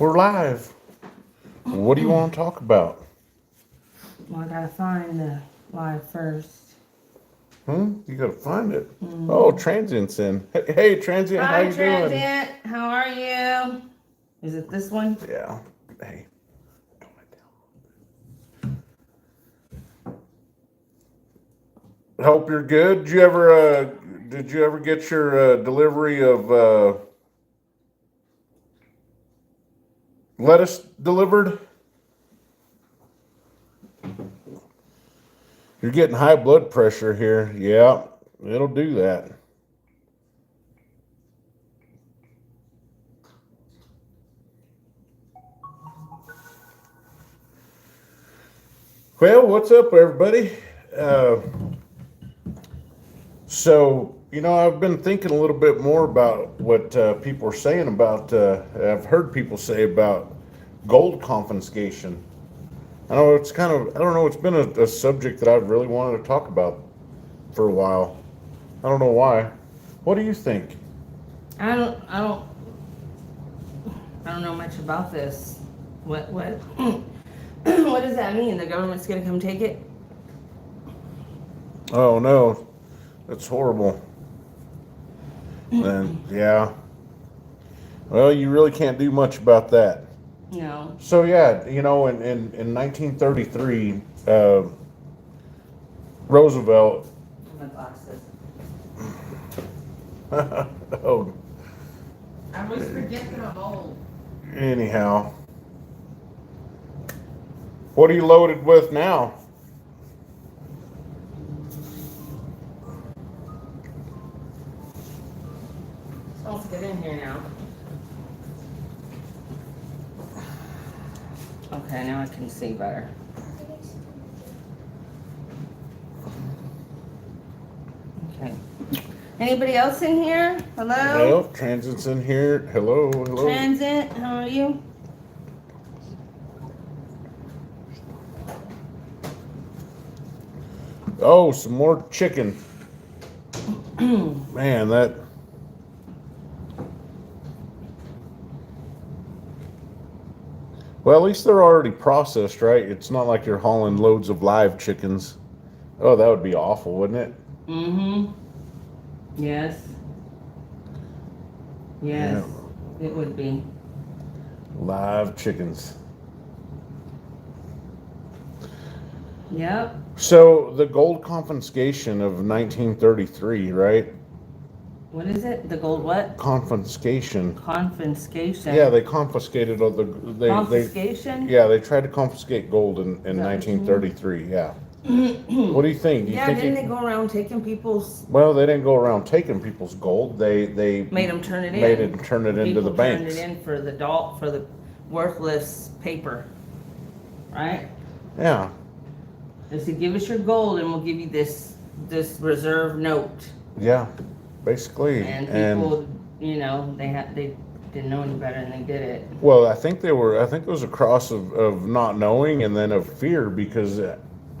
We're live. What do you want to talk about? Well, I gotta find the live first. You gotta find it. Oh, Transient's in. Hey, Transient, how Hi, you doing? Transient. How are you? Is it this one? Yeah. Hey. Hope you're good. Did you ever get your delivery of lettuce delivered? You're getting high blood pressure here. Yeah, it'll do that. Well, what's up, everybody? Uh, I've been thinking a little bit more about what people are saying about, I've heard people say about gold confiscation. I know I don't know, it's been a subject that I've really wanted to talk about for a while. I don't know why. What do you think? I don't. I don't. I don't know much about this. What? What? What does that mean? The government's gonna come take it? Oh no, that's horrible. And yeah, well, you really can't do much about that. No. So yeah, in 1933, Roosevelt. My glasses. Oh, I always forget that I'm old. anyhow, what are you loaded with now? So let's get in here now. Okay, now I can see better. Okay. Anybody else in here? Hello? Well, Transit's in here. Hello, hello. Transit, how are you? Oh, some more chicken. Man, that. Well, at least they're already processed, right? It's not like you're hauling loads of live chickens. Oh, that would be awful, wouldn't it? Mm-hmm. Yes. Yes, it would be. Live chickens. Yep. So the gold confiscation of 1933, right? What is it? The gold what? Confiscation. Confiscation. Yeah, they confiscated all Confiscation? they tried to confiscate gold in Is that what you mean? 1933. Yeah. What do you think? Do you Yeah, think didn't they go around taking people's, Well, they didn't go around taking people's gold. They made them turn it in? made it turn it into the People turned banks. it in for the worthless paper, right? Yeah. They said, give us your gold and we'll give you this reserve note. Yeah. Basically. And people, they didn't know any better and they did it. Well, I think it was a cross of not knowing and then of fear because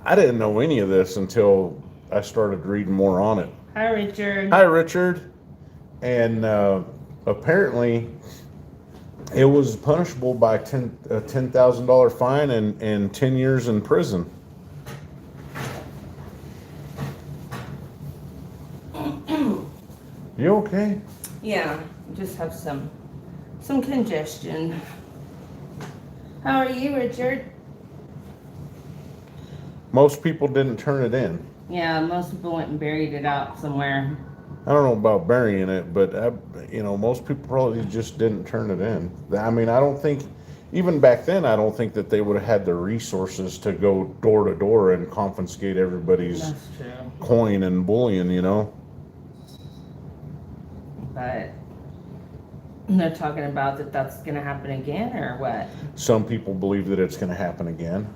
I didn't know any of this until I started reading more on it. Hi, Richard. Hi, Richard. And apparently, it was punishable by a $10,000 fine and 10 years in prison. You okay? Yeah, just have some congestion. How are you, Richard? Most people didn't turn it in. Yeah, most people went and buried it out somewhere. I don't know about burying it, but most people probably just didn't turn it in. I mean, I don't think, even back then, I don't think that they would have had the resources to go door to door and confiscate everybody's That's true. coin and bullion, But they're talking about that's going to happen again, or what? Some people believe that it's going to happen again.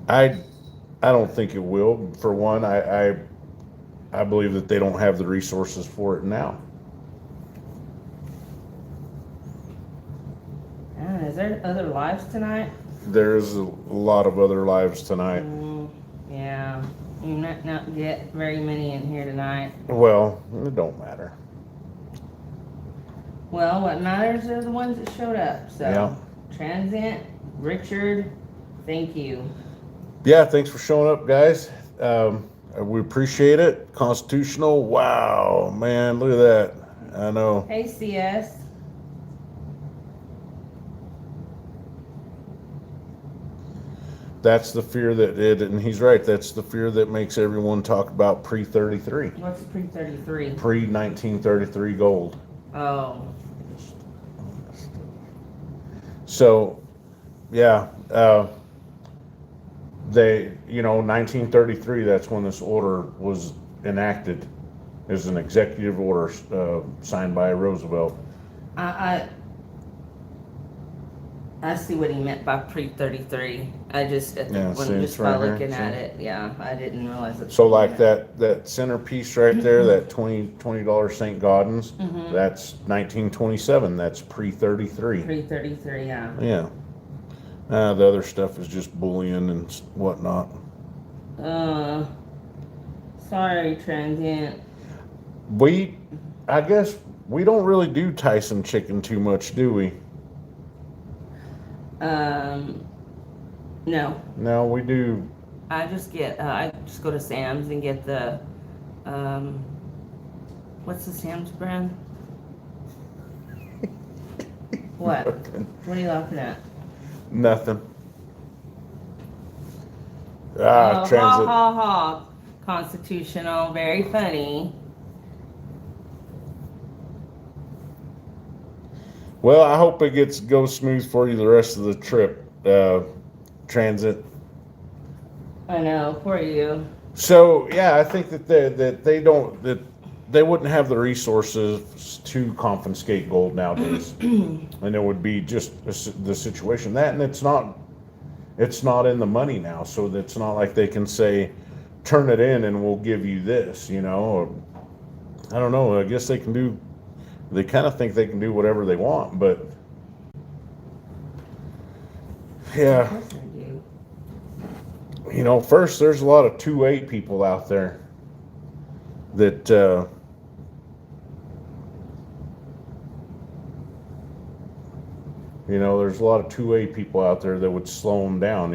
I don't think it will. For one, I believe that they don't have the resources for it now. Is there other lives tonight? There's a lot of other lives tonight. Yeah, you might not get very many in here tonight. Well, it don't matter. Well, what matters are the ones that showed up. So, Yeah. Transient, Richard, thank you. Yeah, thanks for showing up, guys. We appreciate it. Constitutional. Wow, man, look at that. I know. Hey, CS. That's the fear that it, and he's right. That's the fear that makes everyone talk about pre 33, What's pre 33? pre 1933 gold. Oh, So, yeah, they, 1933. That's when this order was enacted, as an executive order signed by Roosevelt. I see what he meant by pre 33. I just Yeah, see, when it's just right by here, looking at see? it, yeah, I didn't realize it. So, like that centerpiece right there, that $20 St. Gaudens, Mhm. that's 1927. That's pre 33. Pre 33, yeah. Yeah. The other stuff is just bullion and whatnot. Sorry, Transient. I guess we don't really do Tyson chicken too much, do we? No. No, we do. I just go to Sam's and get the, what's the Sam's brand? What? What are you laughing at? Nothing. Oh, Transit. ha ha ha. Constitutional, very funny. Well, I hope it goes smooth for you the rest of the trip, Transit. I know, poor you. So yeah, I think that they wouldn't have the resources to confiscate gold nowadays, and it would be just the situation that, and it's not in the money now, so it's not like they can say, turn it in and we'll give you this, or, I don't know. I guess they can do. They kind of think they can do whatever they want, but yeah. Of course I do. First, there's a lot of 2A people out there that there's a lot of 2A people out there that would slow them down,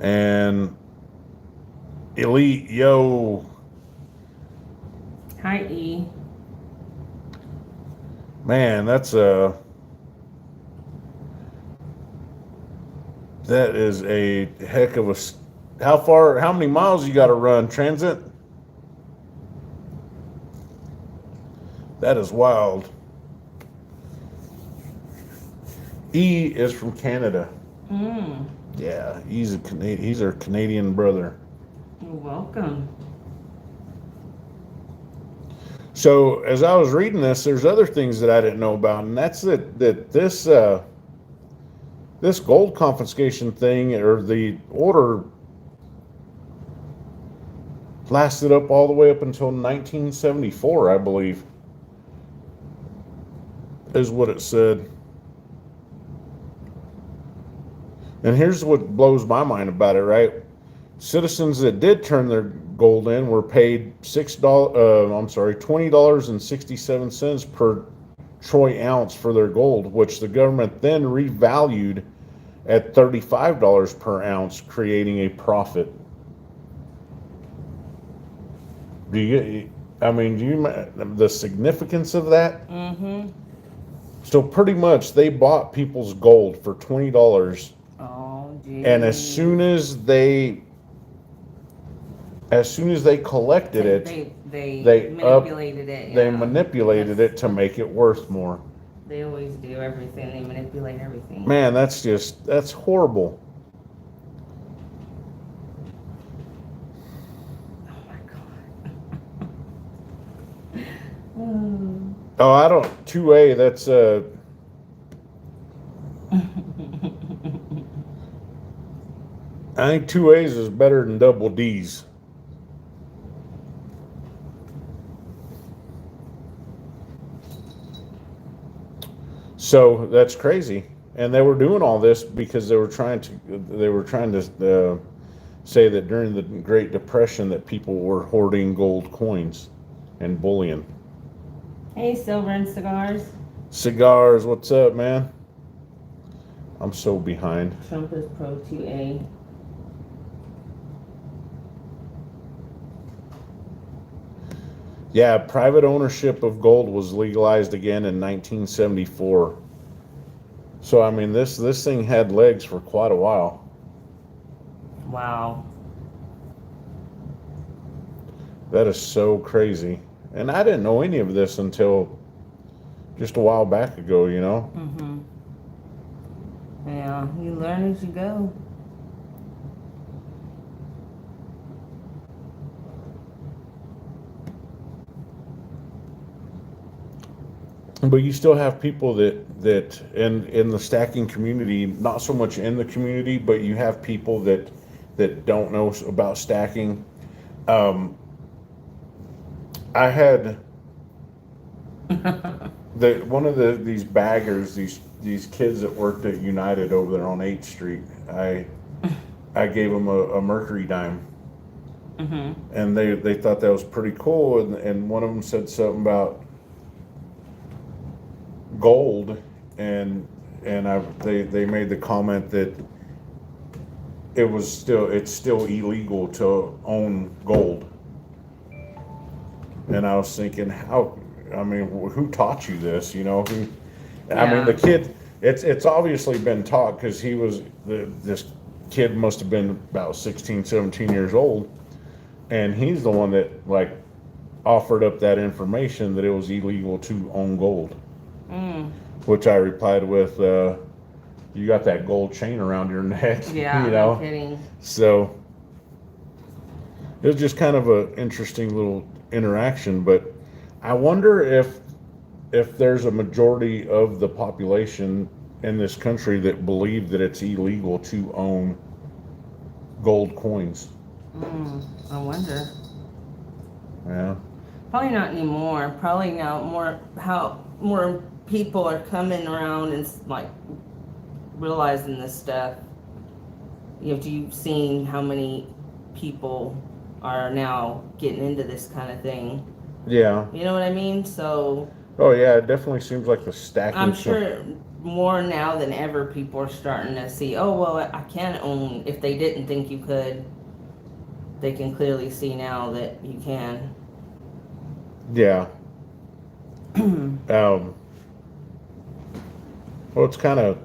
and elite, yo. Hi, E. Man, that is a heck of a. How many miles you got to run, Transit? That is wild. E is from Canada. Yeah, he's our Canadian brother. You're welcome. So as I was reading this, there's other things that I didn't know about, and that's that this gold confiscation thing, or the order, lasted up all the way up until 1974, I believe, is what it said. And here's what blows my mind about it, right? Citizens that did turn their gold in were paid $20.67 per troy ounce for their gold, which the government then revalued at $35 per ounce, creating a profit. Do you the significance of that? Mm-hmm. So pretty much they bought people's gold for $20, Oh, geez. and as soon as they collected it, they they manipulated it. they Yeah. manipulated it to make it worth more. They always do everything. They manipulate everything. Man, that's horrible. Oh my god. Oh. Oh, I don't. 2A. That's I think 2A's is better than double D's. So that's crazy, and they were doing all this because they were trying to say that during the Great Depression that people were hoarding gold coins and bullion. Hey, Silver and Cigars. Cigars, what's up, man? I'm so behind. Trump is pro 2A. Yeah, private ownership of gold was legalized again in 1974. So I mean, this thing had legs for quite a while. Wow. That is so crazy. And I didn't know any of this until just a while back ago, you know? Mm-hmm. Yeah, you learn as you go. But you still have people that in the stacking community, not so much in the community, but you have people that don't know about stacking. I had one of these baggers, these kids that worked at United over there on 8th Street. I gave them a Mercury dime, Mm-hmm. and they thought that was pretty cool. And one of them said something about gold, and they made the comment that it's still illegal to own gold. And I was thinking, I mean, who taught you this? You know, I mean, Yeah. the kid, it's obviously been taught, because this kid must have been about 16, 17 years old. And he's the one that, like, offered up that information that it was illegal to own gold. Mm. Which I replied with, you got that gold chain around your neck. Yeah, You know? no kidding. So it was just kind of an interesting little interaction. But I wonder if there's a majority of the population in this country that believe that it's illegal to own gold coins. I wonder. Yeah. Probably not anymore. Probably now more people are coming around and like realizing this stuff. You've seen how many people are now getting into this kind of thing. Yeah. You know what I mean? So Oh yeah, it definitely seems like the stacking. I'm sure more now than ever people are starting to see, oh, well, I can own, if they didn't think you could, they can clearly see now that you can. Yeah. Well, it's kind of.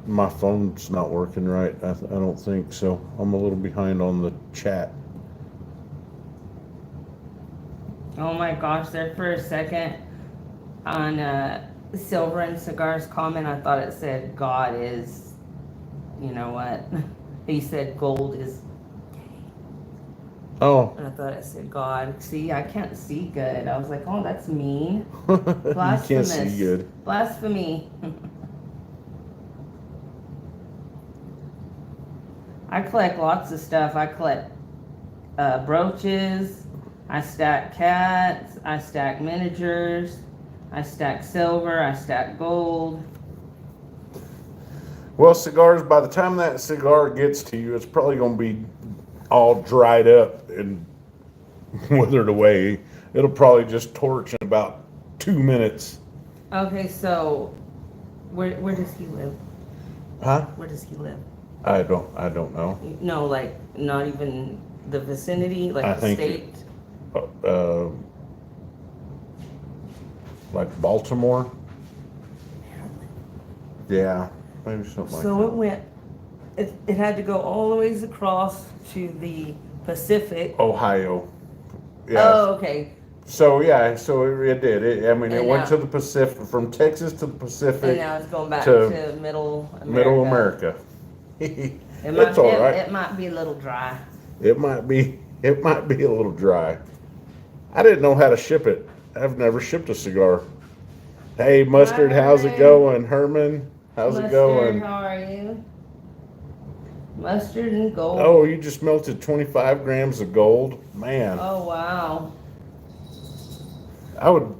My phone's not working right. I don't think so. I'm a little behind on the chat. Oh my gosh, there for a second on Silver and Cigars comment, I thought it said God is, you know what? He said gold is, Oh. and I thought it said God. See, I can't see good. I was like, oh, that's mean. You Blasphemous. can't see good. Blasphemy. I collect lots of stuff. I collect brooches. I stack cats. I stack miniatures. I stack silver. I stack gold. Well, cigars, by the time that cigar gets to you, it's probably going to be all dried up and withered away. It'll probably just torch in about 2 minutes. Okay, so where does he live? Huh? Where does he live? I don't know. No, like not even the vicinity, like I the think state. Like Baltimore. Yeah, maybe something like So that. it went. It had to go all the ways across to the Pacific. Ohio. Yeah. Oh, okay. So yeah, so it did. I mean, it And went now- to the Pacific, from Texas to the And Pacific, now it's going back to to Middle America. Middle America. It It's might, all right. it might be a little dry. It might be a little dry. I didn't know how to ship it. I've never shipped a cigar. Hey, Mustard, Hi, how's it Herman. going? Herman, how's Mustard, it going? how are you? Mustard and gold. Oh, you just melted 25 grams of gold? Man, Oh, wow. I would.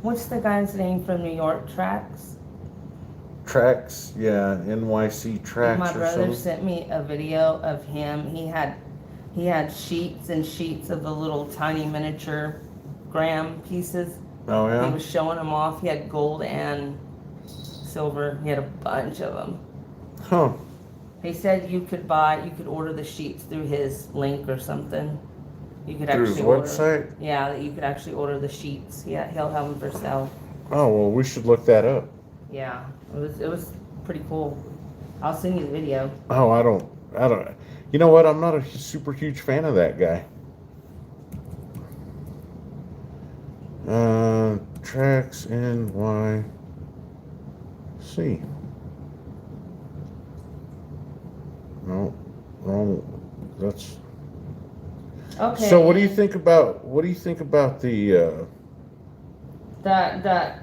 What's the guy's name from New York? Trax? Tracks, yeah, NYC Tracks My or brother something. sent me a video of him. He had sheets and sheets of the little tiny miniature gram pieces. Oh He yeah. was showing them off. He had gold and silver. He had a bunch of them. Huh. He said you could order the sheets through his link or something. You could Through his actually order. website. Yeah, that you could actually order the sheets. Yeah, he'll have them for sale. Oh well, we should look that up. Yeah, it was pretty cool. I'll send you the video. Oh, I don't. You know what? I'm not a super huge fan of that guy. Tracks NYC. No, wrong. That's. Okay. So, what do you think about the? That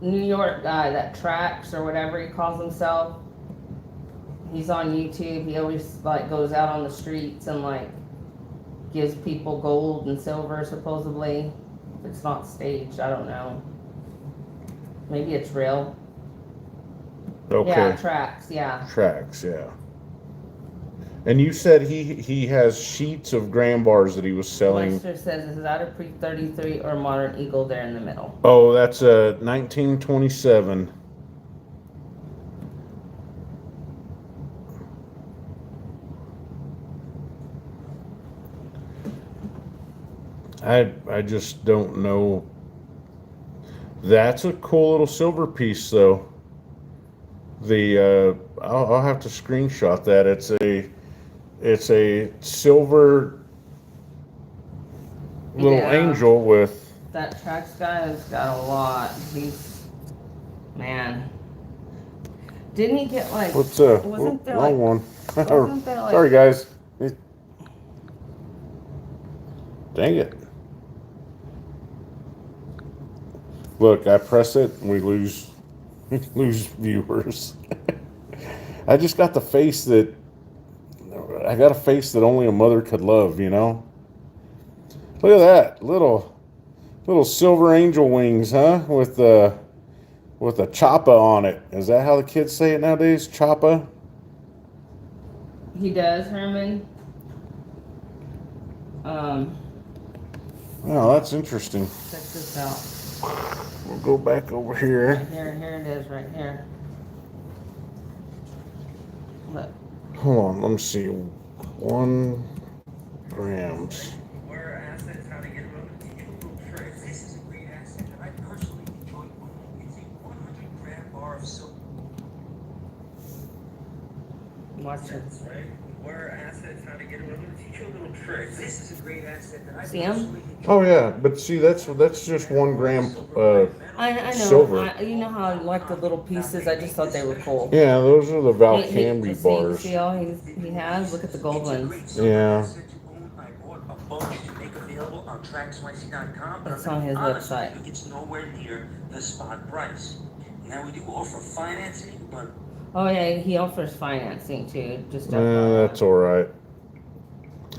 New York guy, that Trax or whatever he calls himself? He's on YouTube. He always like goes out on the streets and like gives people gold and silver supposedly. If it's not staged, I don't know. Maybe it's real. Okay. Yeah, Trax. Yeah. Tracks, yeah. And you said he has sheets of gram bars that he was selling. Lester says, is that a pre-33 or modern eagle there in the middle? Oh, that's a 1927. I just don't know. That's a cool little silver piece, though. I'll have to screenshot that. It's a silver little Yeah. angel with. That Trax guy has got a lot. Man. Didn't he get like? What's Wasn't there wrong one? Wasn't there like? Sorry, guys. Dang it. Look, I press it and we lose viewers. I just got the face that only a mother could love, you know? Look at that. Little silver angel wings, huh? With a choppa on it. Is that how the kids say it nowadays? Choppa? He does, Herman. Oh, that's interesting. Check this out. We'll go back over here. Right here it is, right here. Look. Hold on, let me see. 1 grams. Where assets, how to get rid of teachable tricks. This is a great asset that I personally enjoy. It's a 100-gram bar of silver. Watch it. Right? Where assets, how to get rid of teachable tricks. This is a great asset that I See 'em? personally enjoy. Oh yeah, but see that's just 1 gram I know. silver. You know how I like the little pieces? I just thought they were cool. Yeah, those are the See Valcambi bars. see all he has? Look at the gold ones. Yeah. I bought a bunch to make available on TracksYC.com, but It's on his honestly, website. it's nowhere near the spot price. Now we do offer financing, but Oh yeah, he offers financing too. Just That's all right.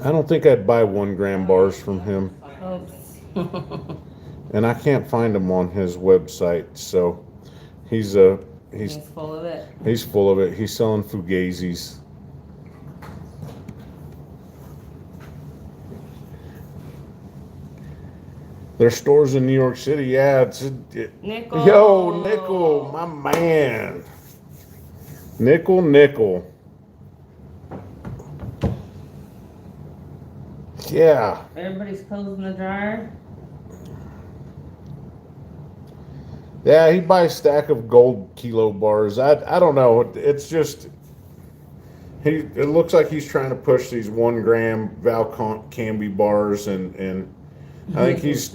I don't think I'd buy 1 gram bars from him, Oops. and I can't find them on his website. So he's full of it. he's full of it. He's selling fugazis. There's stores in New York City. Yeah, Nickel. Yo, Nickel, my man. Nickel. Yeah. Everybody's clothes in the dryer. Yeah, he buys a stack of gold kilo bars. I don't know. It's just it looks like he's trying to push these 1 gram Valcambi bars, and I think he's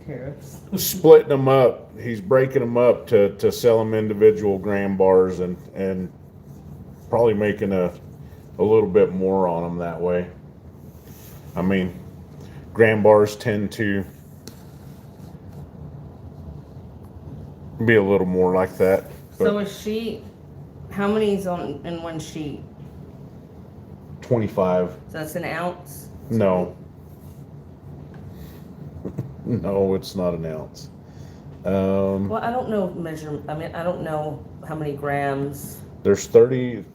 tariffs. splitting them up. He's breaking them up to sell them individual gram bars and probably making a little bit more on them that way. I mean, gram bars tend to be a little more like that. So a sheet, how many's on in one sheet? 25. So that's an ounce. No. No, it's not an ounce. Well, I don't know measure. I mean, I don't know how many grams There's 30,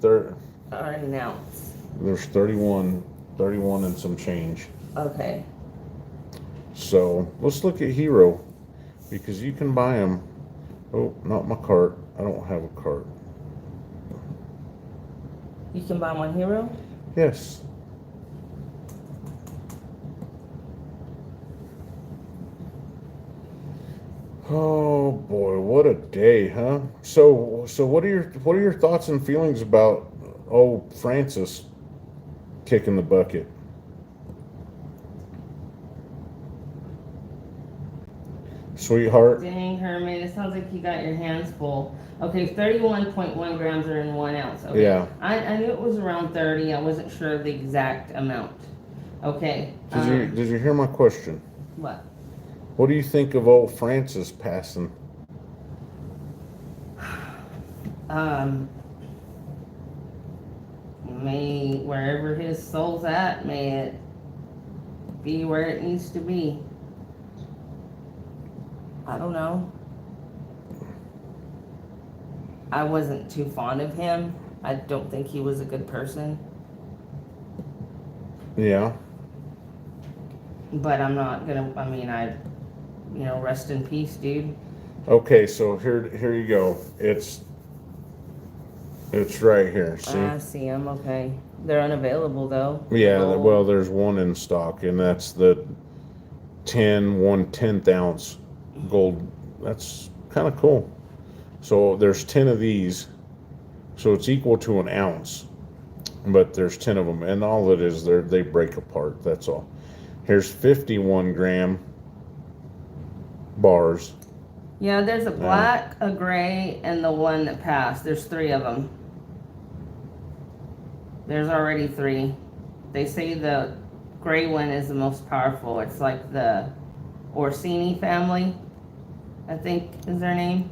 are in an ounce? there's 31 and some change. Okay. So let's look at Hero, because you can buy them. Oh, not my cart. I don't have a cart. You can buy one Hero? Yes. Oh boy, what a day, huh? So what are your thoughts and feelings about old Francis kicking the bucket? Sweetheart. Dang, Herman, it sounds like you got your hands full. Okay, 31.1 grams are in 1 ounce. Okay. Yeah. I knew it was around 30. I wasn't sure of the exact amount. Okay. Did you hear my question? What? What do you think of old Francis passing? May wherever his soul's at, may it be where it needs to be. I don't know. I wasn't too fond of him. I don't think he was a good person. Yeah. But I'm not gonna, I mean, rest in peace, dude. Okay, so here you go. It's right here. See? I see him, okay. They're unavailable though. Yeah, Oh, well, there's one in stock, and that's the 1/10 ounce gold. That's kind of cool. So there's 10 of these, so it's equal to an ounce, but there's 10 of them, and all it is, they break apart. That's all. Here's 51 gram bars. Yeah, there's a black, a gray, and the one that passed. There's 3 of them. There's already 3. They say the gray one is the most powerful. It's like the Orsini family, I think is their name.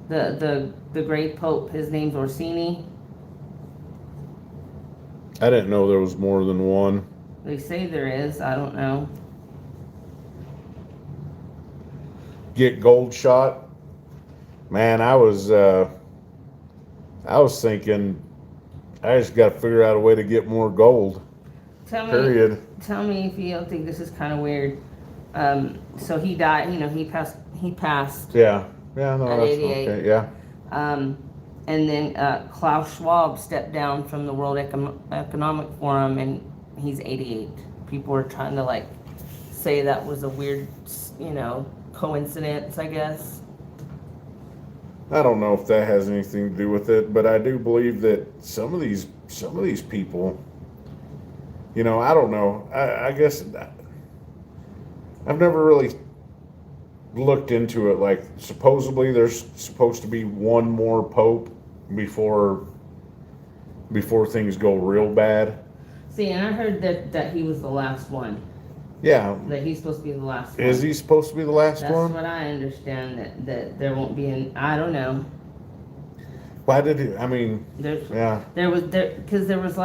The great pope, his name's Orsini. I didn't know there was more than one. They say there is. I don't know. Get gold shot. Man, I was thinking I just got to figure out a way to get more gold. Period. Tell me if you don't think this is kind of weird. So he died. He passed. Yeah. Yeah. No, At that's 88. okay. Yeah. And then Klaus Schwab stepped down from the World Economic Forum, and he's 88. People were trying to say that was a weird, coincidence, I guess. I don't know if that has anything to do with it, but I do believe that some of these people, I don't know. I guess I've never really looked into it. Like, supposedly there's supposed to be one more pope before things go real bad. See, and I heard that he was the last one. Yeah. That he's supposed to be the last one. Is he supposed to be the last That's one? what I understand. That there won't be I don't know. Why did he? I mean, Yeah. Because there was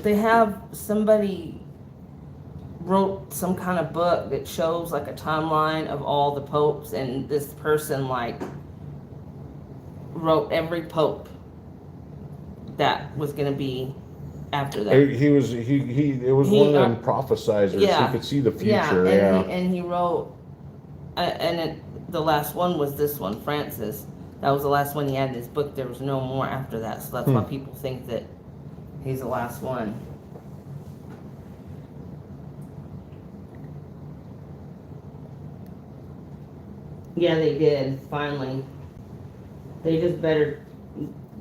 they have somebody wrote some kind of book that shows a timeline of all the popes, and this person wrote every pope that was going to be after that. it was one of them prophesizers. Yeah. He could see the future. Yeah, Yeah. and he wrote, the last one was this one, Francis. That was the last one he had in his book. There was no more after that, so that's why people think that he's the last one. Yeah, they did, finally. They just better,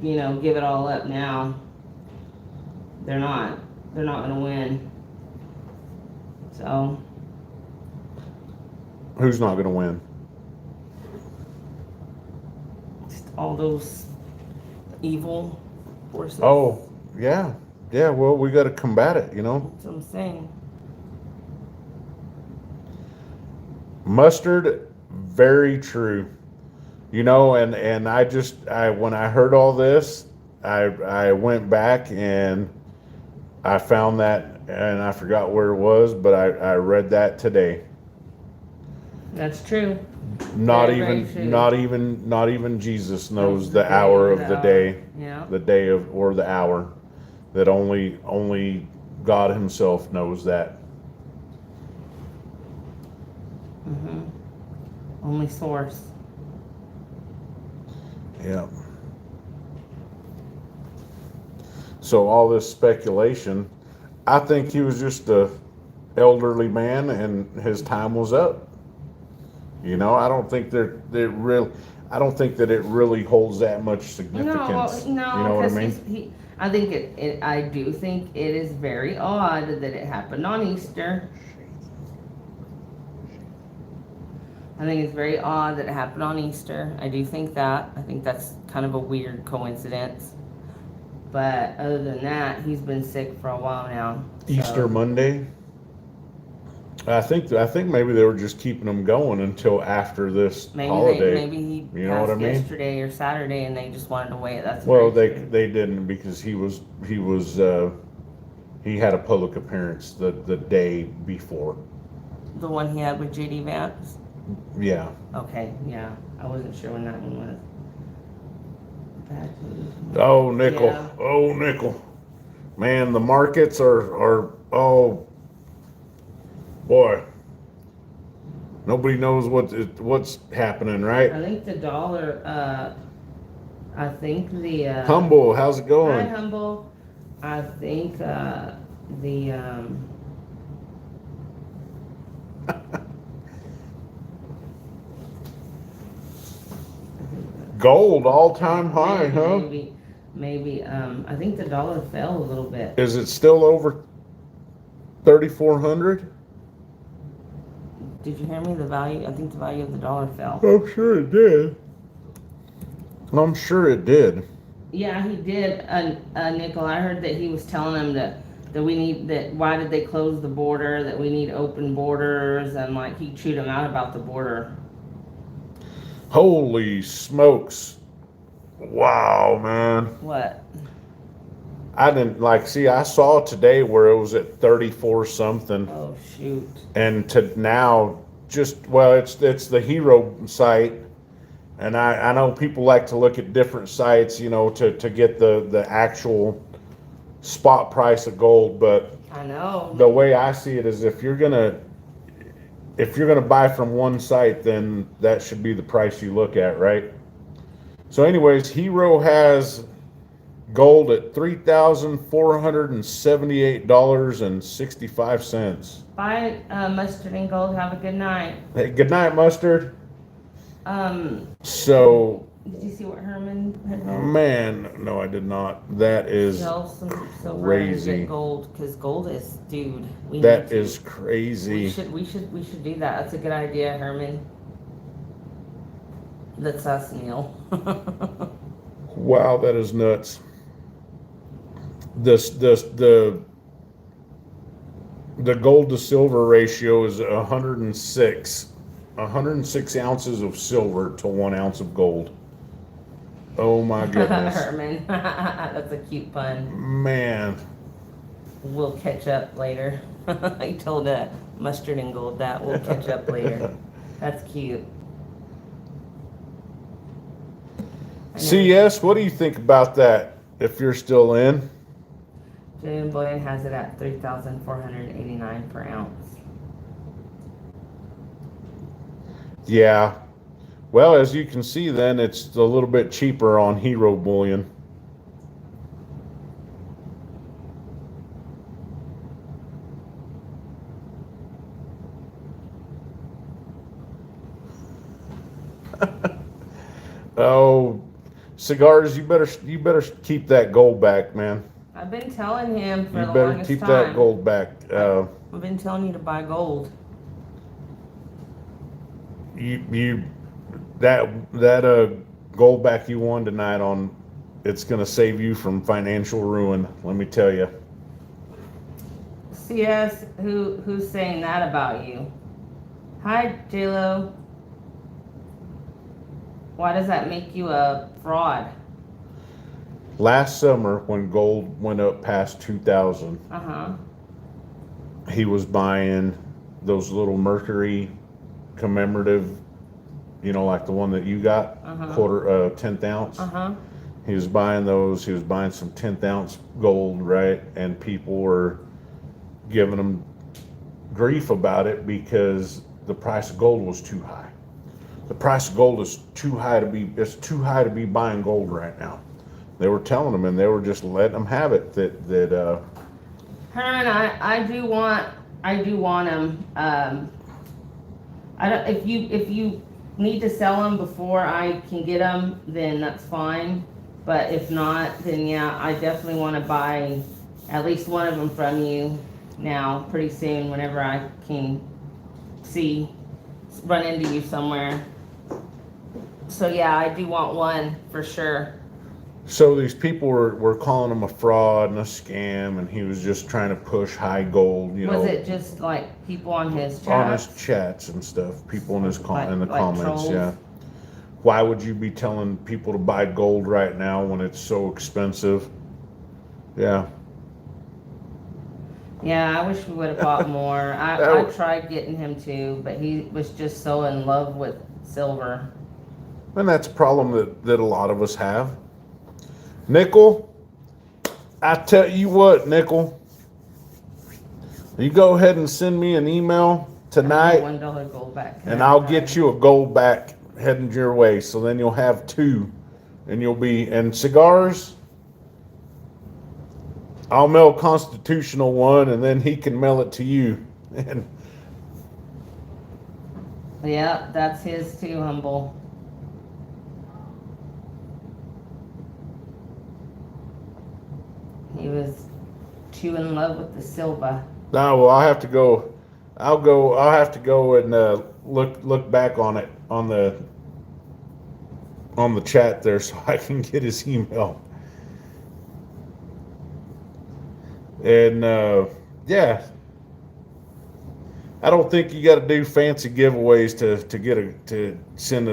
give it all up now. They're not gonna win. So, Who's not going to win? just all those evil forces. Oh, yeah. Yeah, well, we got to combat it, That's what I'm saying. Mustard, very true. And when I heard all this, I went back and I found that, and I forgot where it was, but I read that today. That's true. Not Very, very even, true. not even Jesus knows the hour of the day, Yeah. the day of, or the hour. That only God Himself knows that. Only source. Yeah. So all this speculation, I think he was just a elderly man and his time was up. You know, I don't think I don't think that it really holds that much significance. No, no, You know what I because mean? I think I do think it is very odd that it happened on Easter. I think it's very odd that it happened on Easter. I do think that. I think that's kind of a weird coincidence. But other than that, he's been sick for a while now. so- Easter Monday. I think maybe they were just keeping him going until after this holiday. Maybe he You know what passed I mean? yesterday or Saturday, and they just wanted to wait. That's Well, very they true. they didn't because he had a public appearance the day before. The one he had with JD Vance. Yeah. Okay, yeah, I wasn't sure when that one was. Bad news. Oh, nickel. Yeah. Oh, nickel. Man, the markets are oh boy. Nobody knows what's happening, right? I think the dollar. I think the. Humble, how's it Hi, going? humble. I think the. Gold all-time high, huh? Maybe. I think the dollar fell a little bit. Is it still over 3,400? Did you hear me? The value. I think the value of the dollar fell. I'm sure it did. I'm sure it did. Yeah, he did. Nickel. I heard that he was telling them that we need that. Why did they close the border? That we need open borders, and like he chewed him out about the border. Holy smokes. Wow, man. What? I didn't see, I saw today where it was at 34 something. Oh shoot. And to now it's the Hero site. And I know people like to look at different sites, you know, to get the actual spot price of gold, but I know. the way I see it is if you're gonna buy from one site, then that should be the price you look at, right? So anyways, Hero has gold at $3,478.65. Bye, mustard and gold. Have a good night. Hey, good night, Mustard. So, Did you see what Herman had done? man, no, I did not. That is Sell some silver and crazy. get gold, because gold is, dude. We That need to. is crazy. We should do that. That's a good idea, Herman. That's us, Neil. Wow, that is nuts. The gold to silver ratio is 106. 106 ounces of silver to 1 ounce of gold. Oh my goodness. Herman. That's a cute pun. Man. We'll catch up later. I told Mustard and Gold that. We'll catch up later. That's cute. I know. CS, what do you think about that? If you're still in? Julian Bullion has it at 3,489 per ounce. Yeah. Well, as you can see then, it's a little bit cheaper on Hero Bullion. Oh, cigars, you better keep that gold back, man. I've been telling him for You the better longest keep time. that gold back. I've been telling you to buy gold. That gold back you won tonight on, it's gonna save you from financial ruin. Let me tell you. CS, who's saying that about you? Hi, JLo. Why does that make you a fraud? Last summer, when gold went up past 2,000, Uh-huh. he was buying those little Mercury commemorative you know, like the one that you got, quarter, 10th ounce. He was buying those. He was buying some 10th ounce gold, right? And people were giving him grief about it because the price of gold was too high. The price of gold is too high to be. It's too high to be buying gold right now. They were telling him, and they were just letting them have it. Herman, I do want them. I don't. If you need to sell them before I can get them, then that's fine. But if not, then yeah, I definitely want to buy at least one of them from you now, pretty soon, whenever I can run into you somewhere. So yeah, I do want one for sure. So these people were calling him a fraud and a scam, and he was just trying to push high gold. You know, Was it just like people on his chat? on his chats and stuff? People in his in the like comments, trolls? yeah. Why would you be telling people to buy gold right now when it's so expensive? Yeah. Yeah, I wish we would have bought more. I tried getting him to, but he was just so in love with silver. And that's a problem that a lot of us have. Nickel, I tell you what, Nickel, you go ahead and send me an email tonight, $1 gold back. and I'll get you a gold back heading your way. So then you'll have two, and and cigars, I'll mail Constitutional one, and then he can mail it to you. And yeah, that's his too, Humble. He was too in love with the silver. no, well, I'll have to go. I'll have to go and look back on it on the chat there, so I can get his email. And yeah, I don't think you got to do fancy giveaways to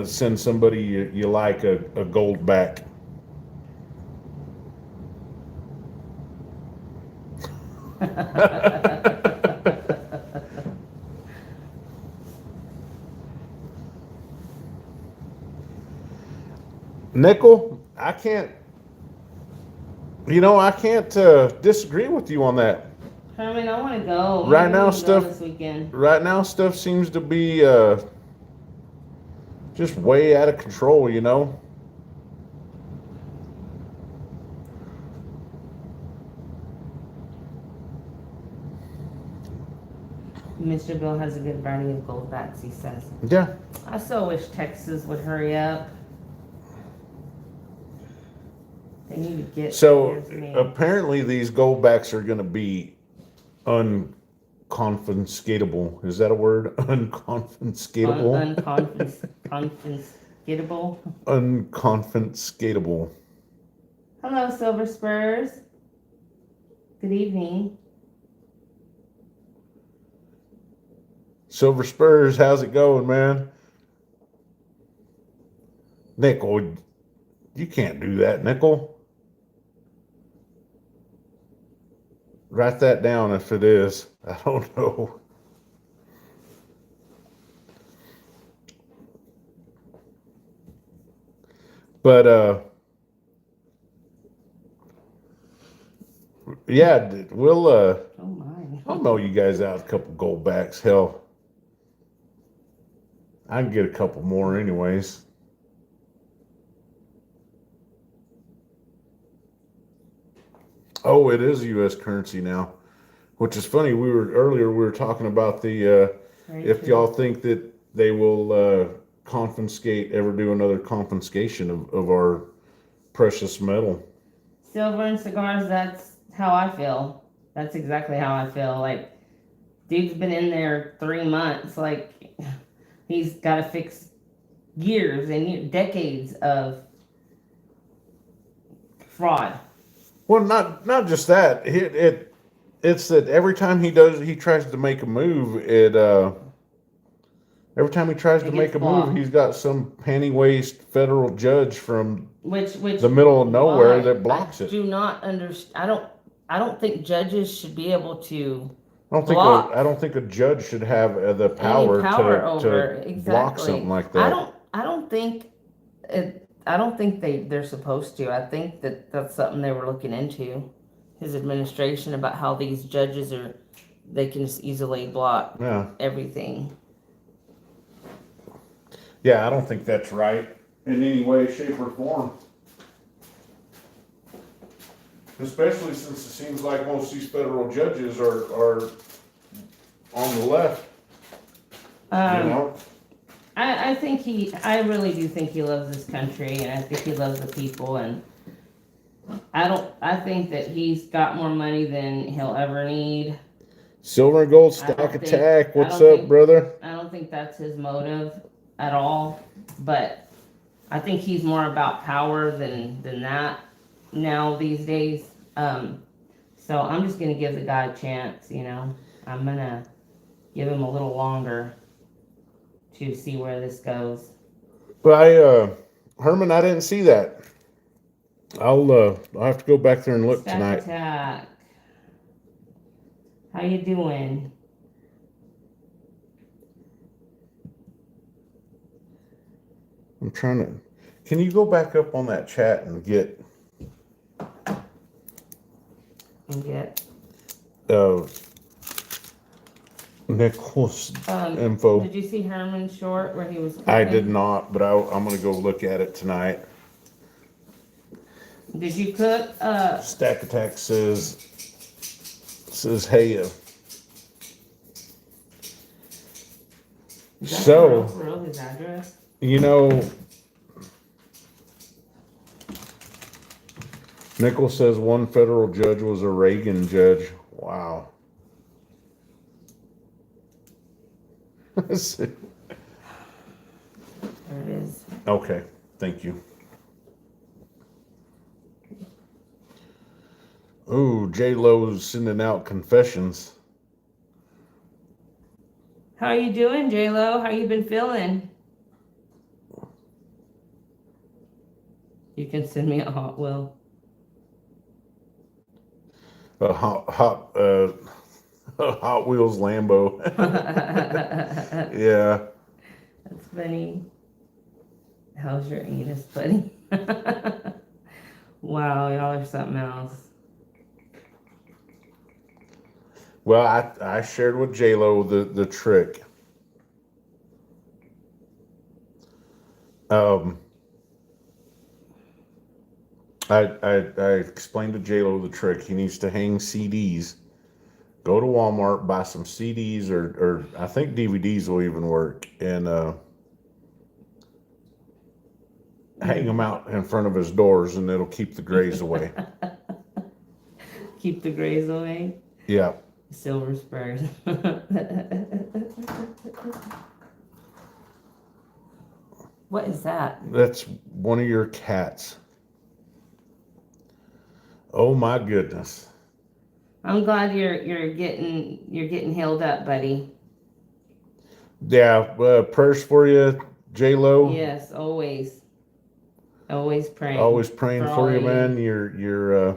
send somebody you like a gold back. Nickel, I can't disagree with you on that. Herman, I want to go. Right Maybe now, we can go stuff- this weekend. Right now, stuff seems to be just way out of control, you know? Mr. Bill has a good variety of gold backs, he says. Yeah. I so wish Texas would hurry up. They need to get. So here's me. apparently these goldbacks are going to be unconfiscatable. Is that a word? Unconfiscatable? Unconfiscatable. Unconfiscatable. Hello, Silver Spurs. Good evening. Silver Spurs, how's it going, man? Nickel, you can't do that, Nickel. Write that down if it is. I don't know. But yeah, we'll Oh my. I'll mail you guys out a couple goldbacks. Hell, I can get a couple more anyways. Oh, it is U.S. currency now, which is funny. We were talking about the Very if true. y'all think that they will ever do another confiscation of our precious metal. Silver and cigars, that's how I feel. That's exactly how I feel. Like, dude's been in there 3 months. Like, he's got to fix years and decades of fraud. Well, not just that. It's that every time he tries to make a move, every time he tries to It make gets a move, blocked. he's got some panty-waist federal judge from Which the middle of nowhere why? that blocks I it. do not understand. I don't think judges should be able to I block don't think a judge should have the power, any power to over block exactly. something like that. I don't think I don't think they're supposed to. I think that that's something they were looking into, his administration, about how these judges they can just easily block Yeah. everything. Yeah, I don't think that's right in any way, shape, or form. Especially since it seems like most of these federal judges are on the left, you know? I think I really do think he loves this country, and I think he loves the people, and I think that he's got more money than he'll ever need. Silver and gold I don't stack think- attack. I What's don't up, think- brother? I don't think that's his motive at all, but I think he's more about power than that now these days. So I'm just gonna give the guy a chance, you know. I'm gonna give him a little longer to see where this goes. Well, Herman, I didn't see that. I'll have to go back there and look Stack tonight. Attack. How you doing? I'm trying to. Can you go back up on that chat and get And get Nicholas Did info? you see Herman Short where he was I did cooking? not, but I'm gonna go look at it tonight. Did you cook? Stack Attack says hey. Is that So- for real his address? You know, Nichols says one federal judge was a Reagan judge. Wow. There it is. Okay, thank you. Ooh, J Lo's sending out confessions. How you doing, J Lo? How you been feeling? You can send me a Hot Wheel. A Hot Wheels Lambo. That's Yeah. funny. How's your anus, buddy? Wow, y'all are something else. Well, I shared with J Lo the trick. I explained to J Lo the trick. He needs to hang CDs. Go to Walmart, buy some CDs or I think DVDs will even work, and hang them out in front of his doors, and it'll keep the grays away. Keep the grays away. Yeah. Silver spurs. What is that? That's one of your cats. Oh my goodness. I'm glad you're getting healed up, buddy. Yeah, prayers for you, J Lo. Yes, always. Always praying. Always praying all for you, of man. Your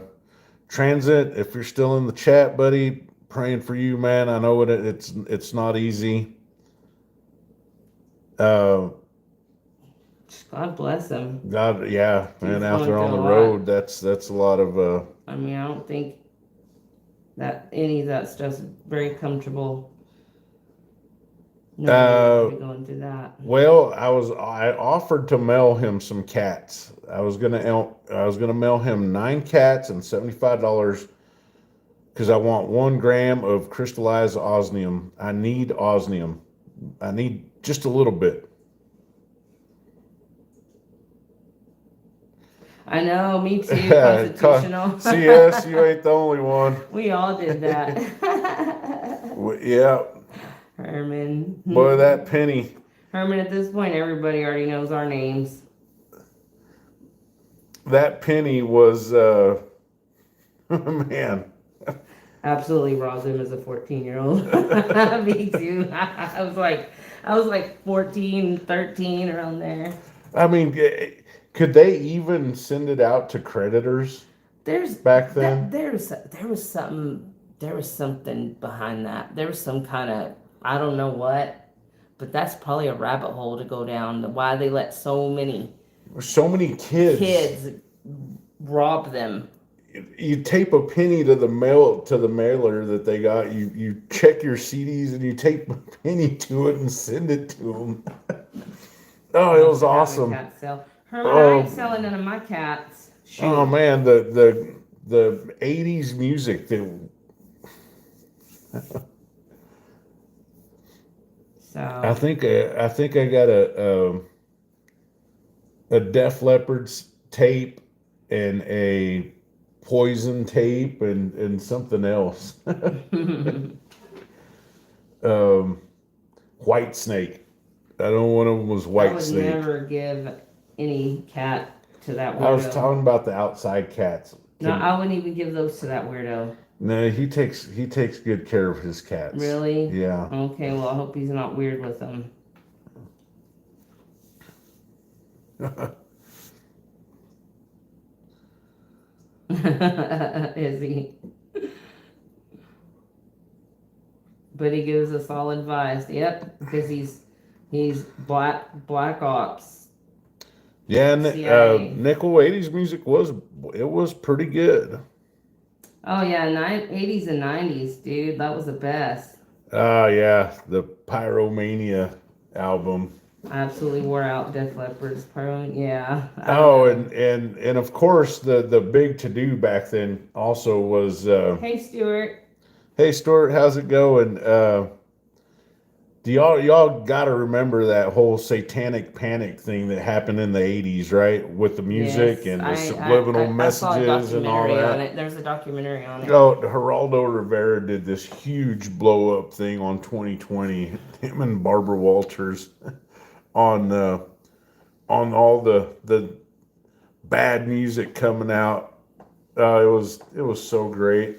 transit. If you're still in the chat, buddy, praying for you, man. I know it's not easy. God bless him. God, yeah, man, He's out there going on the through a road, that's a lot of. I mean, I don't think that any of that stuff's very comfortable. No, going through that. Well, I offered to mail him some cats. I was gonna mail him 9 cats and $75 because I want 1 gram of crystallized osmium. I need osmium. I need just a little bit. I know, me too. Constitutional. CS, you ain't the only one. We all did that. Yeah, Herman. boy, that penny. Herman, at this point, everybody already knows our names. That penny was, man. Absolutely robbed him as a 14-year-old. Me too. I was like 14, 13, around there. I mean, could they even send it out to creditors back then? There was something behind that. There was some kind of, I don't know what, but that's probably a rabbit hole to go down. Why they let so many So many kids. kids rob them. You tape a penny to the mailer that they got. You check your CDs and you tape a penny to it and send it to them. Oh, it was awesome. Cat sale. Herman, I Oh. ain't selling none of my cats. Shoot. Oh man, the 80s music that So I think I got a Def Leppard's tape and a Poison tape and something else. White Snake. I know one of them was I White would Snake. never give any cat to that weirdo. I was talking about the outside cats. No, I wouldn't even give those to that weirdo. No, he takes good care of his cats. Really? Yeah. Okay, well, I hope he's not weird with them. Is he? But he gives us all advice. Yep, because he's black ops. Yeah, and CIA. Nickel 80s music was pretty good. Oh yeah, 80s and 90s, dude. That was the best. Yeah, the Pyromania album. I absolutely wore out Def Leppard's Pyro. Yeah. Oh, and of course the big to do back then also was Hey, Stuart. hey Stuart, how's it going? Do y'all got to remember that whole satanic panic thing that happened in the 80s, right? With the music Yes, and the subliminal I saw a messages and all documentary on that. it. There's a documentary on it. Oh, Geraldo Rivera did this huge blow up thing on 2020. Him and Barbara Walters on all the bad music coming out. It was so great.